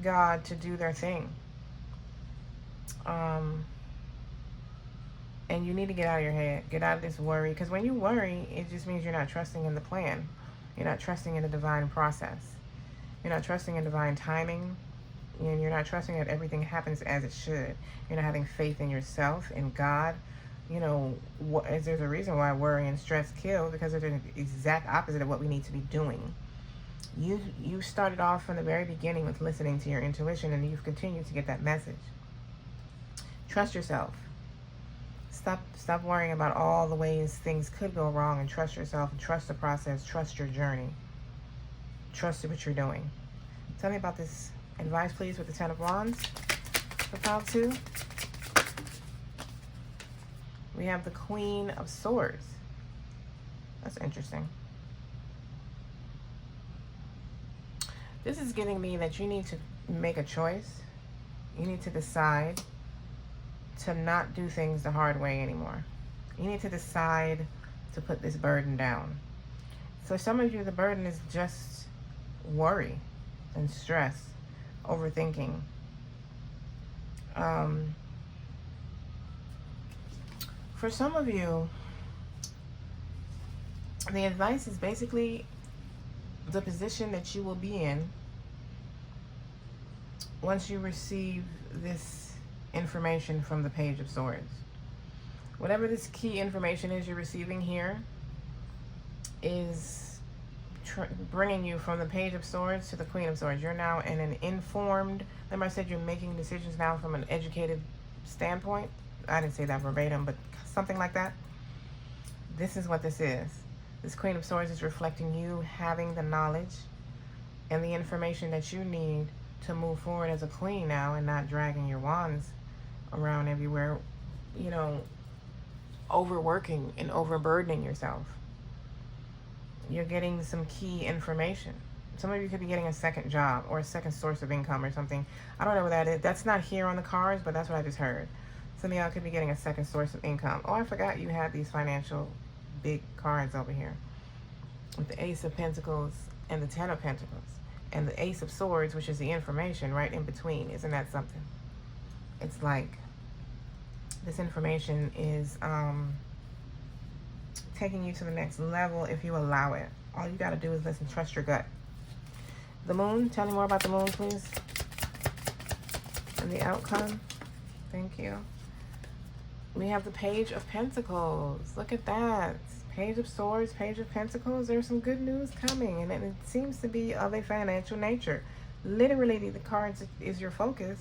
God to do their thing. And you need to get out of your head. Get out of this worry. Because when you worry, it just means you're not trusting in the plan. You're not trusting in the divine process. You're not trusting in divine timing. And you're not trusting that everything happens as it should. You're not having faith in yourself, in God. You know, there's a reason why worry and stress kill, because they're the exact opposite of what we need to be doing. You started off from the very beginning with listening to your intuition, and you've continued to get that message. Trust yourself. Stop worrying about all the ways things could go wrong, and trust yourself, and trust the process, trust your journey. Trust what you're doing. Tell me about this advice, please, with the Ten of Wands for pile 2. We have the Queen of Swords. That's interesting. This is giving me that you need to make a choice. You need to decide to not do things the hard way anymore. You need to decide to put this burden down. So some of you, the burden is just worry and stress, overthinking. For some of you, the advice is basically the position that you will be in once you receive this information from the Page of Swords. Whatever this key information is you're receiving here is bringing you from the Page of Swords to the Queen of Swords. You're now in an informed, remember I said you're making decisions now from an educated standpoint? I didn't say that verbatim, but something like that. This is what this is. This Queen of Swords is reflecting you having the knowledge and the information that you need to move forward as a queen now, and not dragging your wands around everywhere, you know, overworking and overburdening yourself. You're getting some key information. Some of you could be getting a second job or a second source of income or something. I don't know what that is. That's not here on the cards, but that's what I just heard. Some of y'all could be getting a second source of income. Oh, I forgot you had these financial big cards over here with the Ace of Pentacles and the Ten of Pentacles and the Ace of Swords, which is the information right in between. Isn't that something? It's like this information is taking you to the next level if you allow it. All you got to do is listen, trust your gut. The Moon, tell me more about the Moon, please. And the outcome. Thank you. We have the Page of Pentacles. Look at that. Page of Swords, Page of Pentacles. There's some good news coming, and it seems to be of a financial nature. Literally, the cards is your focus.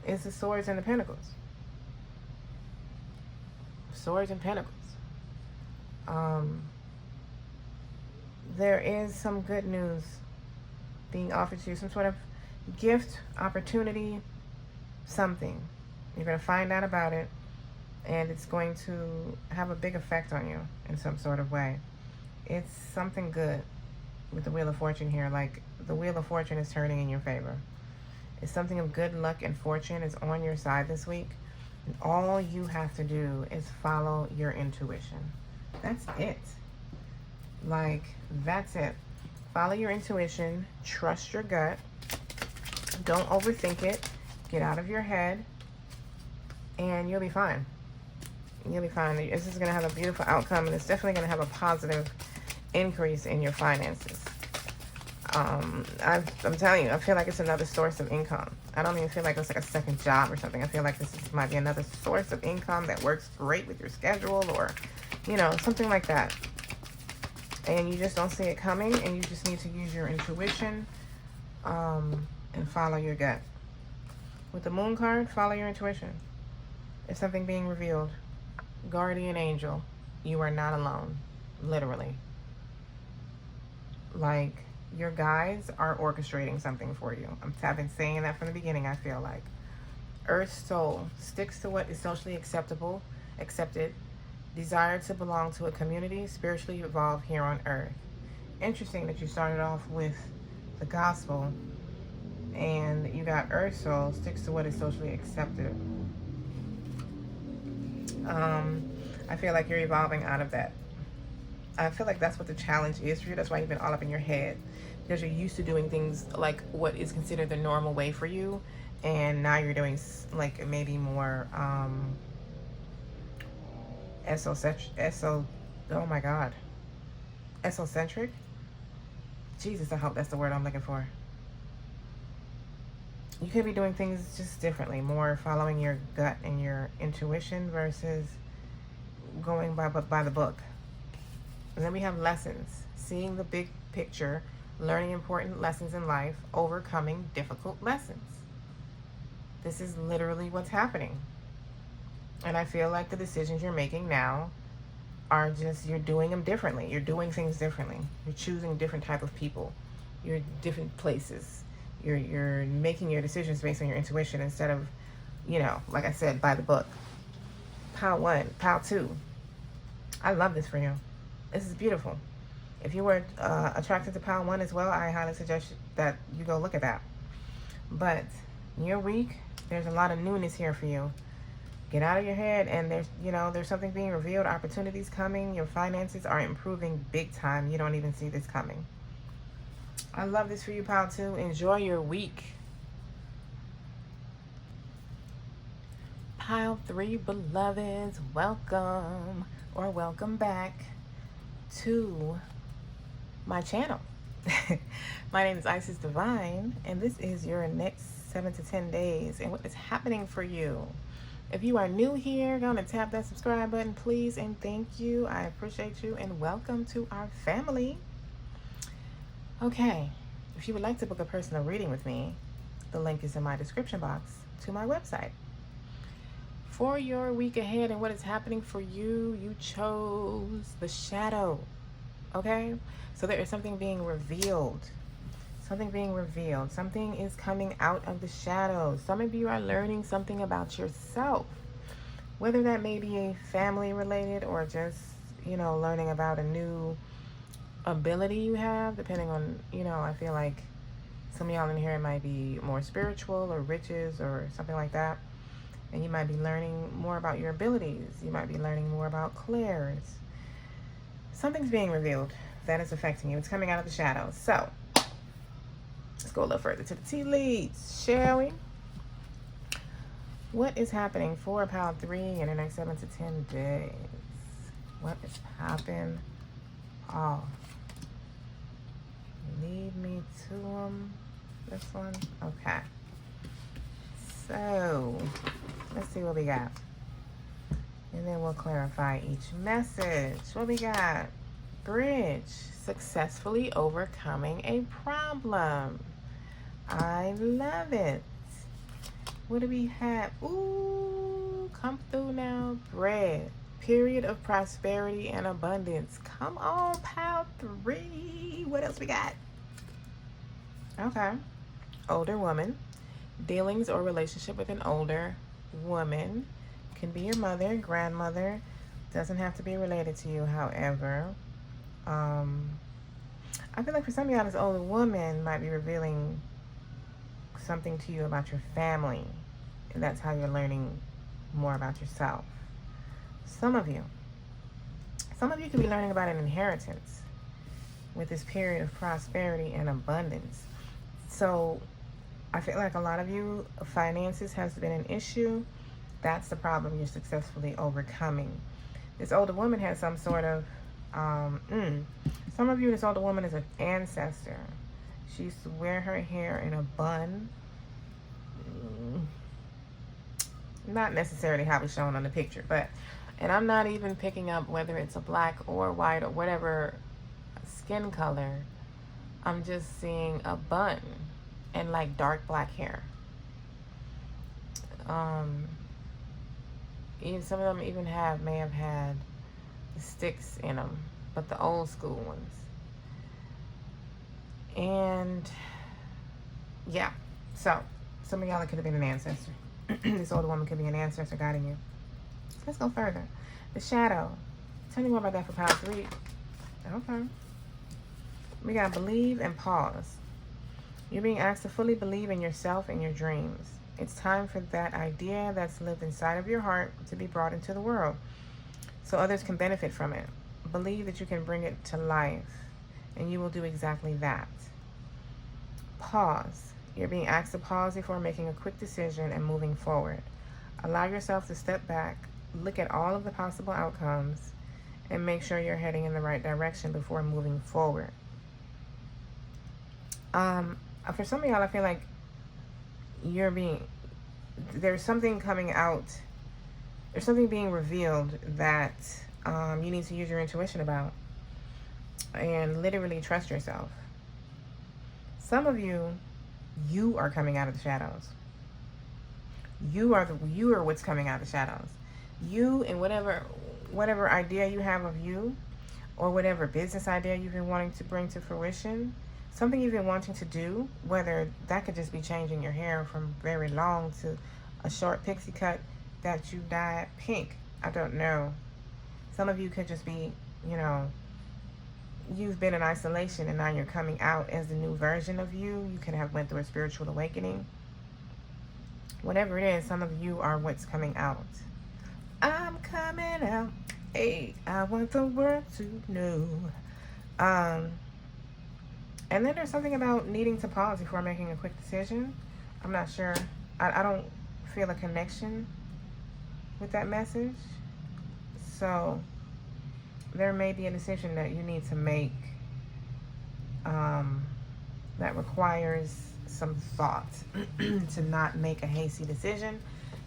Is the Swords and the Pentacles. Swords and Pentacles. There is some good news being offered to you. Some sort of gift, opportunity, something. You're going to find out about it, and it's going to have a big effect on you in some sort of way. It's something good with the Wheel of Fortune here. Like the Wheel of Fortune is turning in your favor. It's something of good luck and fortune is on your side this week. And all you have to do is follow your intuition. That's it. Like, that's it. Follow your intuition. Trust your gut. Don't overthink it. Get out of your head. And you'll be fine. You'll be fine. This is going to have a beautiful outcome, and it's definitely going to have a positive increase in your finances. I'm telling you, I feel like it's another source of income. I don't even feel like it's like a second job or something. I feel like might be another source of income that works great with your schedule, or, you know, something like that. And you just don't see it coming, and you just need to use your intuition and follow your gut. With the Moon card, follow your intuition. If something being revealed, guardian angel, you are not alone. literally. Like, your guides are orchestrating something for you. I've been saying that from the beginning, I feel like. Earth soul sticks to what is socially accepted, desire to belong to a community, spiritually evolve here on earth. Interesting that you started off with the gospel and you got earth soul sticks to what is socially accepted. I feel like you're evolving out of that. I feel like that's what the challenge is for you. That's why you've been all up in your head, because you're used to doing things like what is considered the normal way for you, and now you're doing like maybe more oh my god, esocentric. Jesus, I hope that's the word I'm looking for. You could be doing things just differently, more following your gut and your intuition versus going by the book. And then we have lessons, seeing the big picture, learning important lessons in life, overcoming difficult lessons. This is literally what's happening. And I feel like the decisions you're making now are just, you're doing them differently. You're doing things differently. You're choosing different type of people. You're different places. You're making your decisions based on your intuition instead of, you know, like I said, by the book. Pile 1, pile 2. I love this for you. This is beautiful. If you were attracted to pile 1 as well, I highly suggest that you go look at that. But your week, there's a lot of newness here for you. Get out of your head, and there's something being revealed, opportunities coming, your finances are improving big time. You don't even see this coming. I love this for you, pile 2. Enjoy your week. Pile 3, beloveds, welcome or welcome back to my channel. My name is Isis Divine, and this is your next 7 to 10 days and what is happening for you. If you are new here, go and tap that subscribe button, please, and thank you. I appreciate you, and welcome to our family. Okay, if you would like to book a personal reading with me, the link is in my description box to my website. For your week ahead and what is happening for you, you chose the shadow. Okay? So there is something being revealed. Something being revealed. Something is coming out of the shadows. Some of you are learning something about yourself. Whether that may be family related or just, learning about a new ability you have, depending on, I feel like some of y'all in here might be more spiritual or riches or something like that. And you might be learning more about your abilities. You might be learning more about clairs. Something's being revealed that is affecting you. It's coming out of the shadows. So, let's go a little further to the tea leaves, shall we? What is happening for pile 3 in the next 7 to 10 days? What is popping off? Lead me to them. This one? Okay. So, let's see what we got. And then we'll clarify each message. What we got? Bridge. Successfully overcoming a problem. I love it. What do we have? Ooh, come through now. Bread. Period of prosperity and abundance. Come on, pile 3. What else we got? Okay. Older woman. Dealings or relationship with an older woman. Can be your mother, grandmother. Doesn't have to be related to you, however. I feel like for some of y'all, this older woman might be revealing something to you about your family. And that's how you're learning more about yourself. Some of you could be learning about an inheritance with this period of prosperity and abundance. So I feel like a lot of you, finances has been an issue. That's the problem you're successfully overcoming. This older woman has some sort of, some of you, this older woman is an ancestor. She used to wear her hair in a bun. Not necessarily how it's shown on the picture, but, and I'm not even picking up whether it's a black or white or whatever skin color. I'm just seeing a bun and like dark black hair. Even some of them even may have had the sticks in them, but the old school ones. And yeah, so some of y'all, it could have been an ancestor. This older woman could be an ancestor guiding you. Let's go further. The shadow. Tell me more about that for pile 3. Okay. We got believe and pause. You're being asked to fully believe in yourself and your dreams. It's time for that idea that's lived inside of your heart to be brought into the world so others can benefit from it. Believe that you can bring it to life, and you will do exactly that. Pause. You're being asked to pause before making a quick decision and moving forward. Allow yourself to step back, look at all of the possible outcomes, and make sure you're heading in the right direction before moving forward. For some of y'all, I feel like there's something coming out, there's something being revealed that you need to use your intuition about and literally trust yourself. Some of you are coming out of the shadows. You are what's coming out of the shadows. You and whatever idea you have of you, or whatever business idea you've been wanting to bring to fruition, something you've been wanting to do, whether that could just be changing your hair from very long to a short pixie cut that you dyed pink. I don't know. Some of you could just be, you've been in isolation and now you're coming out as the new version of you. You could have went through a spiritual awakening. Whatever it is, some of you are what's coming out. I'm coming out. Hey, I want the world to know. And then there's something about needing to pause before making a quick decision. I'm not sure. I don't feel a connection with that message. So there may be a decision that you need to make that requires some thought to not make a hasty decision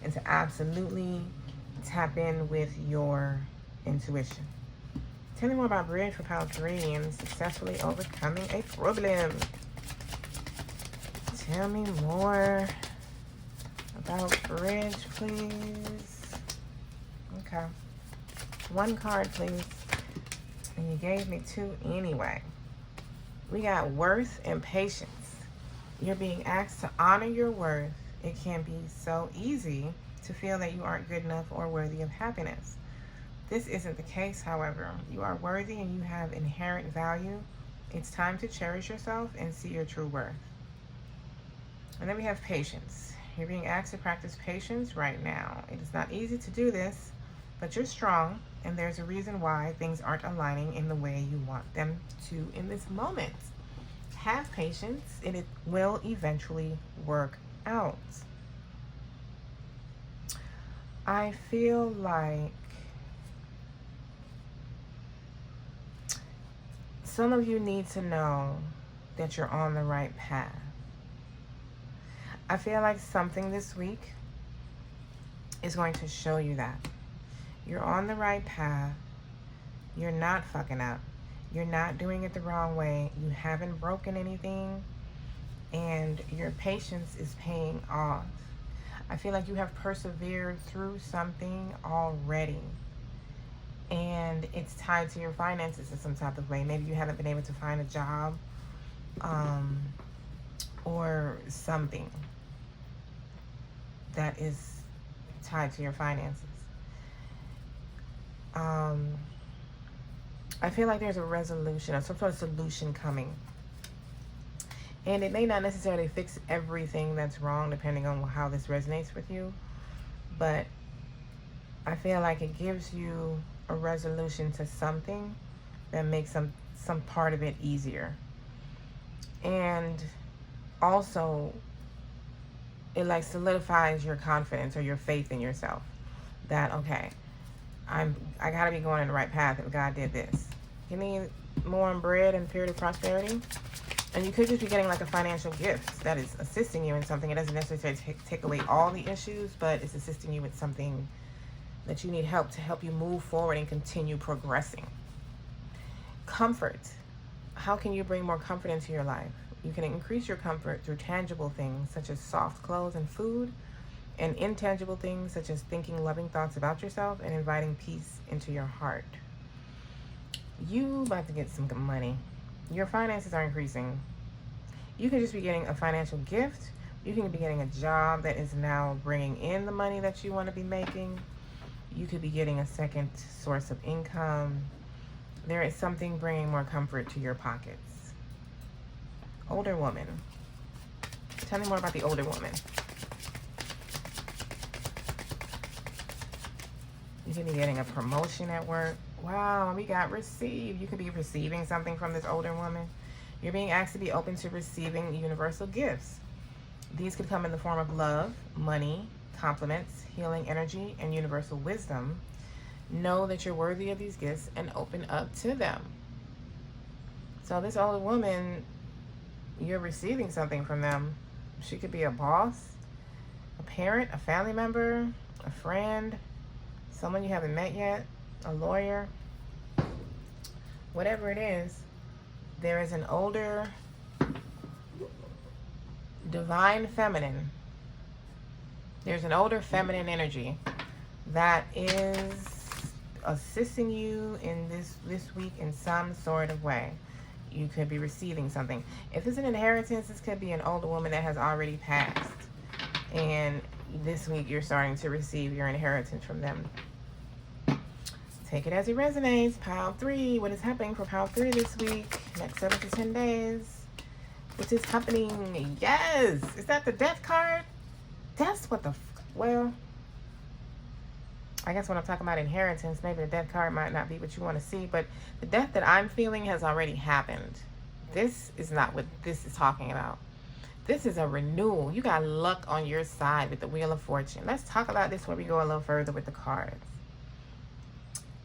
and to absolutely tap in with your intuition. Tell me more about bridge for pile 3 and successfully overcoming a problem. Tell me more about bridge, please. Okay. 1 card, please. And you gave me 2 anyway. We got worth and patience. You're being asked to honor your worth. It can be so easy to feel that you aren't good enough or worthy of happiness. This isn't the case, however. You are worthy and you have inherent value. It's time to cherish yourself and see your true worth. And then we have patience. You're being asked to practice patience right now. It is not easy to do this, but you're strong, and there's a reason why things aren't aligning in the way you want them to in this moment. Have patience, and it will eventually work out. I feel like some of you need to know that you're on the right path. I feel like something this week is going to show you that. You're on the right path. You're not fucking up. You're not doing it the wrong way. You haven't broken anything. And your patience is paying off. I feel like you have persevered through something already. And it's tied to your finances in some type of way. Maybe you haven't been able to find a job or something that is tied to your finances. I feel like there's a resolution or some sort of solution coming. And it may not necessarily fix everything that's wrong depending on how this resonates with you. But I feel like it gives you a resolution to something that makes some part of it easier. And also, it like solidifies your confidence or your faith in yourself. That, okay, I gotta be going in the right path if God did this. You need more on bread and period of prosperity. And you could just be getting like a financial gift that is assisting you in something. It doesn't necessarily take away all the issues, but it's assisting you with something that you need help to help you move forward and continue progressing. Comfort. How can you bring more comfort into your life? You can increase your comfort through tangible things such as soft clothes and food, and intangible things such as thinking loving thoughts about yourself and inviting peace into your heart. You about to get some money. Your finances are increasing. You could just be getting a financial gift. You can be getting a job that is now bringing in the money that you want to be making. You could be getting a second source of income. There is something bringing more comfort to your pockets. Older woman. Tell me more about the older woman. You could be getting a promotion at work. Wow, we got receive. You could be receiving something from this older woman. You're being asked to be open to receiving universal gifts. These could come in the form of love, money, compliments, healing energy, and universal wisdom. Know that you're worthy of these gifts and open up to them. So this older woman, you're receiving something from them. She could be a boss, a parent, a family member, a friend, someone you haven't met yet, a lawyer. Whatever it is, there is an older divine feminine. There's an older feminine energy that is assisting you in this week in some sort of way. You could be receiving something. If it's an inheritance, this could be an older woman that has already passed. And this week you're starting to receive your inheritance from them. Take it as it resonates. Pile 3. What is happening for pile 3 this week? Next 7 to 10 days. What is happening? Yes! Is that the death card? That's what the... Well, I guess when I'm talking about inheritance, maybe the death card might not be what you want to see, but the death that I'm feeling has already happened. This is not what this is talking about. This is a renewal. You got luck on your side with the Wheel of Fortune. Let's talk about this when we go a little further with the cards.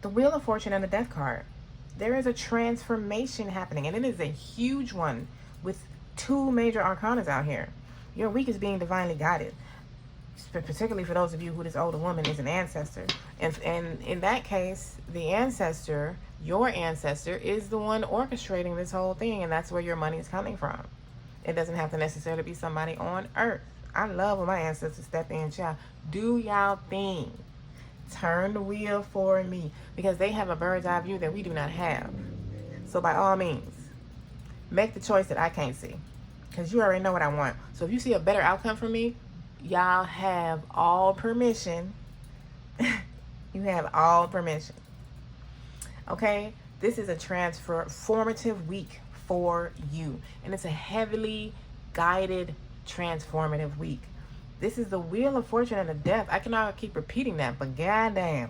The Wheel of Fortune and the death card. There is a transformation happening, and it is a huge one with 2 major arcanas out here. Your week is being divinely guided, particularly for those of you who this older woman is an ancestor. And in that case, the ancestor, your ancestor, is the one orchestrating this whole thing, and that's where your money is coming from. It doesn't have to necessarily be somebody on earth. I love when my ancestors step in, child. Do y'all thing. Turn the wheel for me, because they have a bird's eye view that we do not have. So by all means, make the choice that I can't see, because you already know what I want. So if you see a better outcome for me, y'all have all permission. You have all permission. Okay? This is a transformative week for you. And it's a heavily guided, transformative week. This is the Wheel of Fortune and the Death. I cannot keep repeating that, but goddamn,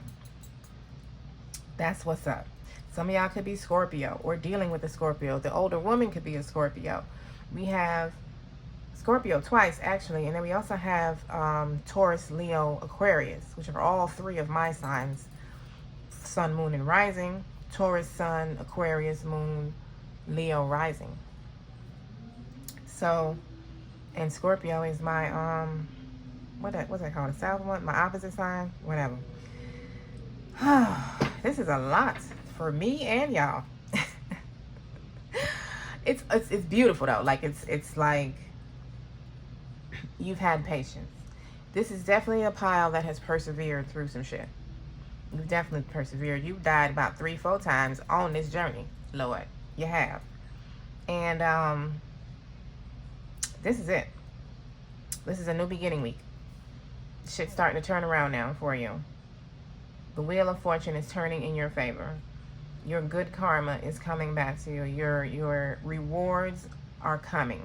that's what's up. Some of y'all could be Scorpio or dealing with a Scorpio. The older woman could be a Scorpio. We have Scorpio twice, actually, and then we also have Taurus, Leo, Aquarius, which are all 3 of my signs. Sun, Moon, and Rising. Taurus, Sun, Aquarius, Moon, Leo, Rising. So, and Scorpio is my what's that called? The south one? My opposite sign? Whatever. This is a lot for me and y'all. It's beautiful though. Like it's like you've had patience. This is definitely a pile that has persevered through some shit. You've definitely persevered. You've died about 3-4 times on this journey, Lord. You have. And this is it. This is a new beginning week. Shit's starting to turn around now for you. The Wheel of Fortune is turning in your favor. Your good karma is coming back to you. Your rewards are coming.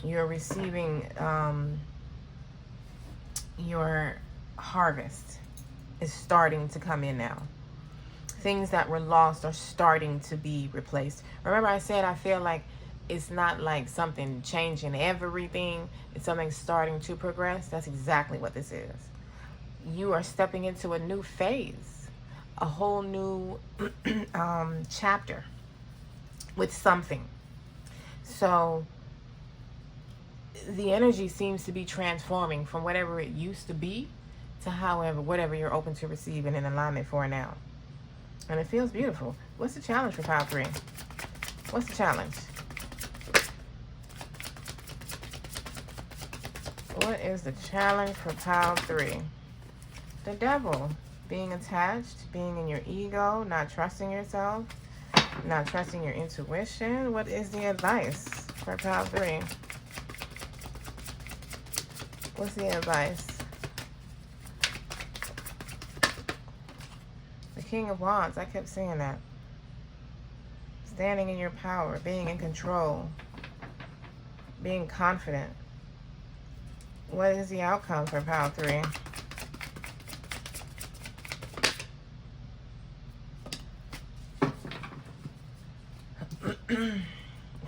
You're receiving your harvest is starting to come in now. Things that were lost are starting to be replaced. Remember I said I feel like it's not like something changing everything. It's something starting to progress. That's exactly what this is. You are stepping into a new phase, a whole new chapter with something. So the energy seems to be transforming from whatever it used to be to whatever you're open to receive and in alignment for now. And it feels beautiful. What's the challenge for pile 3? What's the challenge? What is the challenge for pile 3? The Devil. Being attached, being in your ego, not trusting yourself, Not trusting your intuition. What is the advice for pile 3? What's the advice? The King of Wands. I kept saying that. Standing in your power. Being in control. Being confident. What is the outcome for pile 3?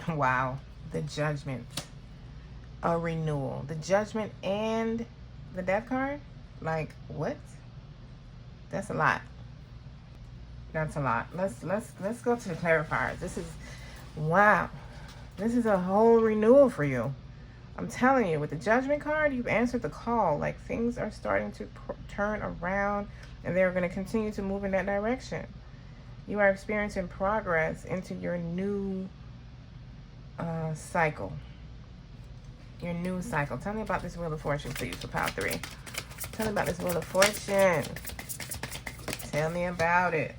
Wow. The Judgment. A renewal. The Judgment and the Death card? Like, what? That's a lot. That's a lot. Let's go to the clarifiers. This is, wow. This is a whole renewal for you. I'm telling you, with the Judgment card, you've answered the call. Like, things are starting to turn around, and they're going to continue to move in that direction. You are experiencing progress into your new cycle. Your new cycle. Tell me about this Wheel of Fortune, please, for pile 3. Tell me about this Wheel of Fortune. Tell me about it.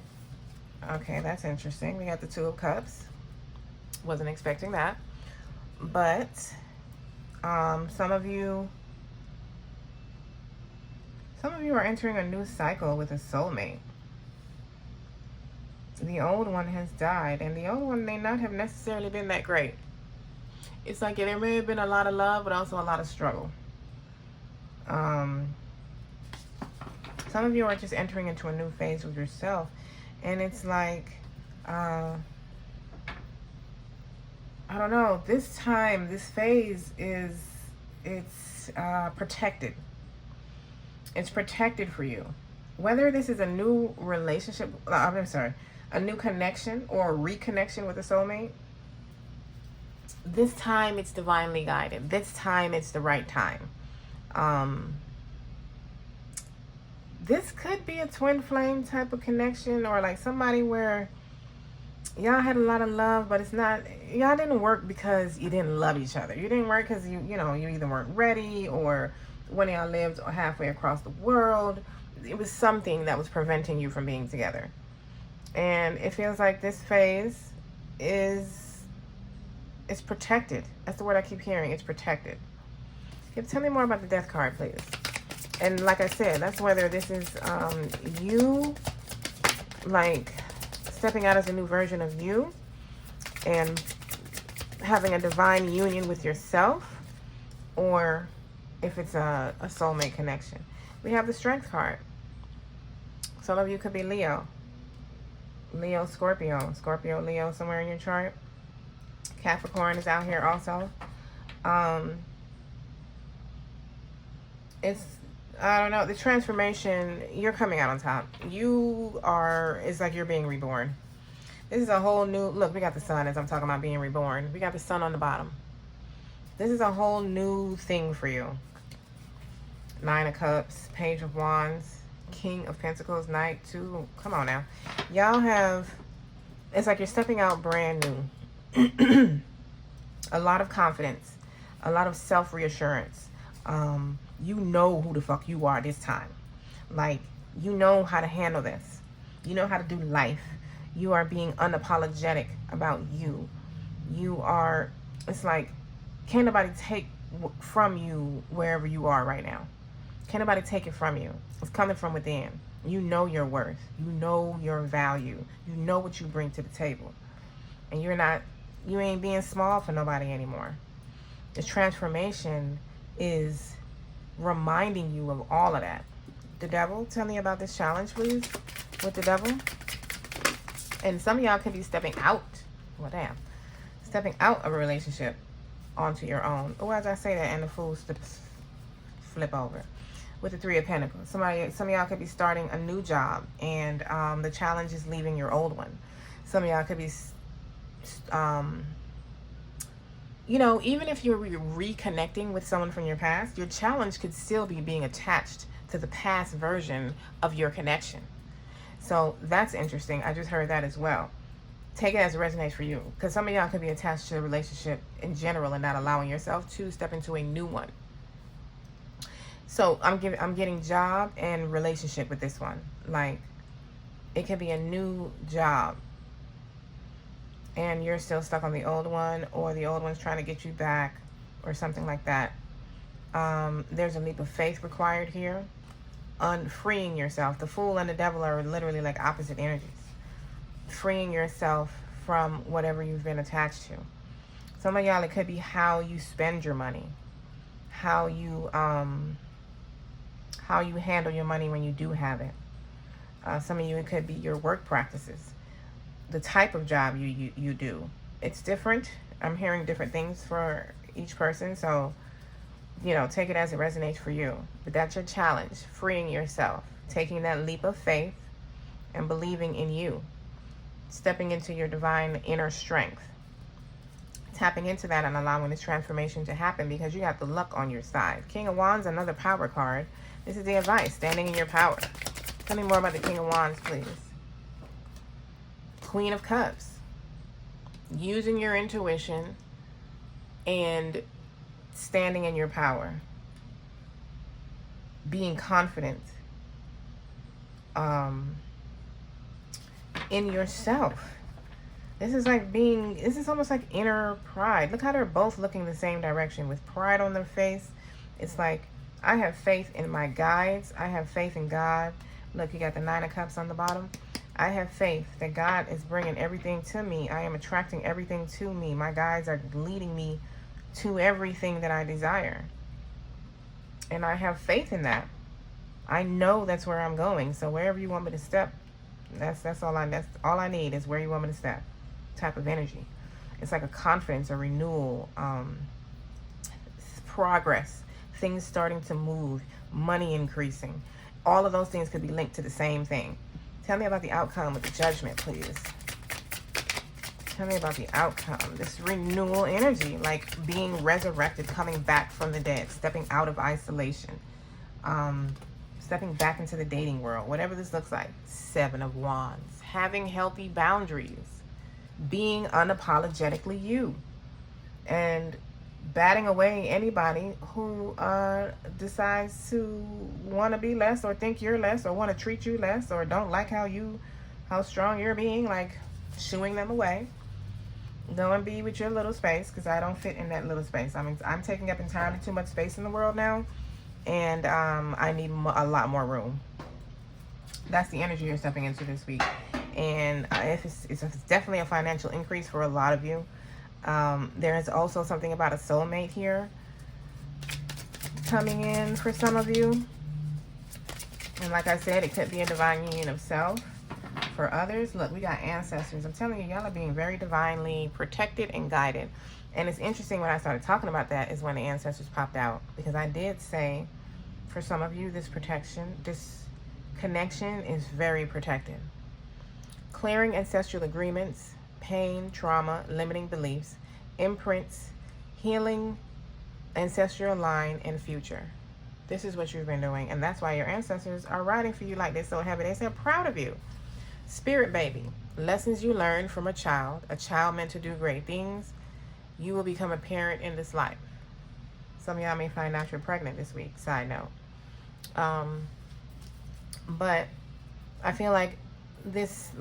Okay, that's interesting. We got the Two of Cups. Wasn't expecting that. But some of you are entering a new cycle with a soulmate. The old one has died, and the old one may not have necessarily been that great. It's like there may have been a lot of love, but also a lot of struggle. Some of you are just entering into a new phase with yourself, and it's like, I don't know, this time, this phase it's protected. It's protected for you. Whether this is a new relationship, I'm sorry, a new connection or a reconnection with a soulmate, this time it's divinely guided. This time it's the right time. This could be a twin flame type of connection, or like somebody where y'all had a lot of love, but it's not, y'all didn't work because you didn't love each other. You didn't work because you either weren't ready, or when y'all lived halfway across the world. It was something that was preventing you from being together. And it feels like this phase is protected. That's the word I keep hearing. It's protected. Tell me more about the Death card, please. And like I said, that's whether this is you, like, stepping out as a new version of you and having a divine union with yourself, or if it's a soulmate connection. We have the Strength card. Some of you could be Leo. Leo, Scorpio. Scorpio, Leo, somewhere in your chart. Capricorn is out here also. It's, I don't know, the transformation, you're coming out on top. It's like you're being reborn. This is a whole new, look, we got the sun as I'm talking about being reborn. We got the sun on the bottom. This is a whole new thing for you. Nine of Cups, Page of Wands, King of Pentacles, Knight, 2. Come on now. Y'all have, it's like you're stepping out brand new. A lot of confidence. A lot of self-reassurance. You know who the fuck you are this time. Like, you know how to handle this. You know how to do life. You are being unapologetic about you. You are, it's like, can't nobody take from you wherever you are right now. Can't nobody take it from you. It's coming from within. You know your worth. You know your value. You know what you bring to the table. And you ain't being small for nobody anymore. This transformation is reminding you of all of that. The Devil, tell me about this challenge, please, with the Devil. And some of y'all could be stepping out. Well, damn. Stepping out of a relationship onto your own. Or as I say that, and the Fool flip over. With the Three of Pentacles. Some of y'all could be starting a new job, and the challenge is leaving your old one. Some of y'all could be, even if you're reconnecting with someone from your past, your challenge could still be being attached to the past version of your connection. So that's interesting. I just heard that as well. Take it as it resonates for you, because some of y'all could be attached to a relationship in general and not allowing yourself to step into a new one. So I'm getting job and relationship with this one. Like, it could be a new job. and you're still stuck on the old one, or the old one's trying to get you back, or something like that. There's a leap of faith required here. Freeing yourself. The Fool and the Devil are literally like opposite energies. Freeing yourself from whatever you've been attached to. Some of y'all, it could be how you spend your money, how you handle your money when you do have it. Some of you, it could be your work practices, the type of job you do. It's different. I'm hearing different things for each person, so you know, take it as it resonates for you. But that's your challenge, freeing yourself, taking that leap of faith and believing in you, stepping into your divine inner strength, tapping into that and allowing this transformation to happen, because you got the luck on your side. King of Wands, another power card. This is the advice, standing in your power. Tell me more about the King of Wands, please. Queen of Cups, using your intuition and standing in your power, being confident in yourself. This is almost like inner pride. Look how they're both looking the same direction with pride on their face. It's like, I have faith in my guides. I have faith in God. Look, you got the Nine of Cups on the bottom. I have faith that God is bringing everything to me. I am attracting everything to me. My guides are leading me to everything that I desire. And I have faith in that. I know that's where I'm going. So wherever you want me to step, that's all I need is where you want me to step. Type of energy. It's like a confidence, a renewal, progress, things starting to move, money increasing. All of those things could be linked to the same thing. Tell me about the outcome with the Judgment, please. Tell me about the outcome. This renewal energy, like being resurrected, coming back from the dead, stepping out of isolation, stepping back into the dating world, whatever this looks like. Seven of Wands. Having healthy boundaries, being unapologetically you, and batting away anybody who decides to want to be less, or think you're less, or want to treat you less, or don't like how strong you're being, like shooing them away. Go and be with your little space, because I don't fit in that little space. I mean, I'm taking up entirely too much space in the world now, and I need a lot more room. That's the energy you're stepping into this week. And it's definitely a financial increase for a lot of you. There is also something about a soulmate here coming in for some of you. And like I said, it could be a divine union of self. For others, look, we got ancestors. I'm telling you, y'all are being very divinely protected and guided. And it's interesting, when I started talking about that is when the ancestors popped out. Because I did say, for some of you, this protection, this connection is very protected. Clearing ancestral agreements, pain, trauma, limiting beliefs, imprints, healing ancestral line and future. This is what you've been doing. And that's why your ancestors are riding for you like they're so heavy. They say, I'm proud of you. Spirit baby, lessons you learned from a child meant to do great things. You will become a parent in this life. Some of y'all may find out you're pregnant this week, side note. But I feel like this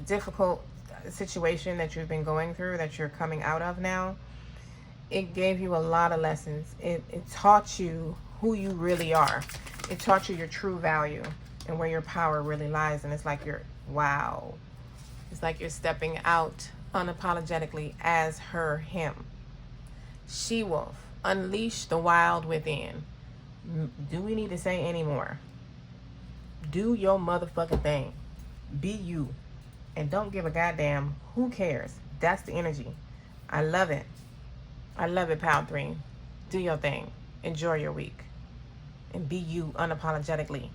difficult situation that you've been going through, that you're coming out of now, it gave you a lot of lessons. It taught you who you really are. It taught you your true value and where your power really lies. And it's like wow. It's like you're stepping out unapologetically as him. She-wolf, unleash the wild within. Do we need to say any more? Do your motherfucking thing. Be you. And don't give a goddamn who cares. That's the energy. I love it. I love it, Pal 3. Do your thing. Enjoy your week. And be you unapologetically.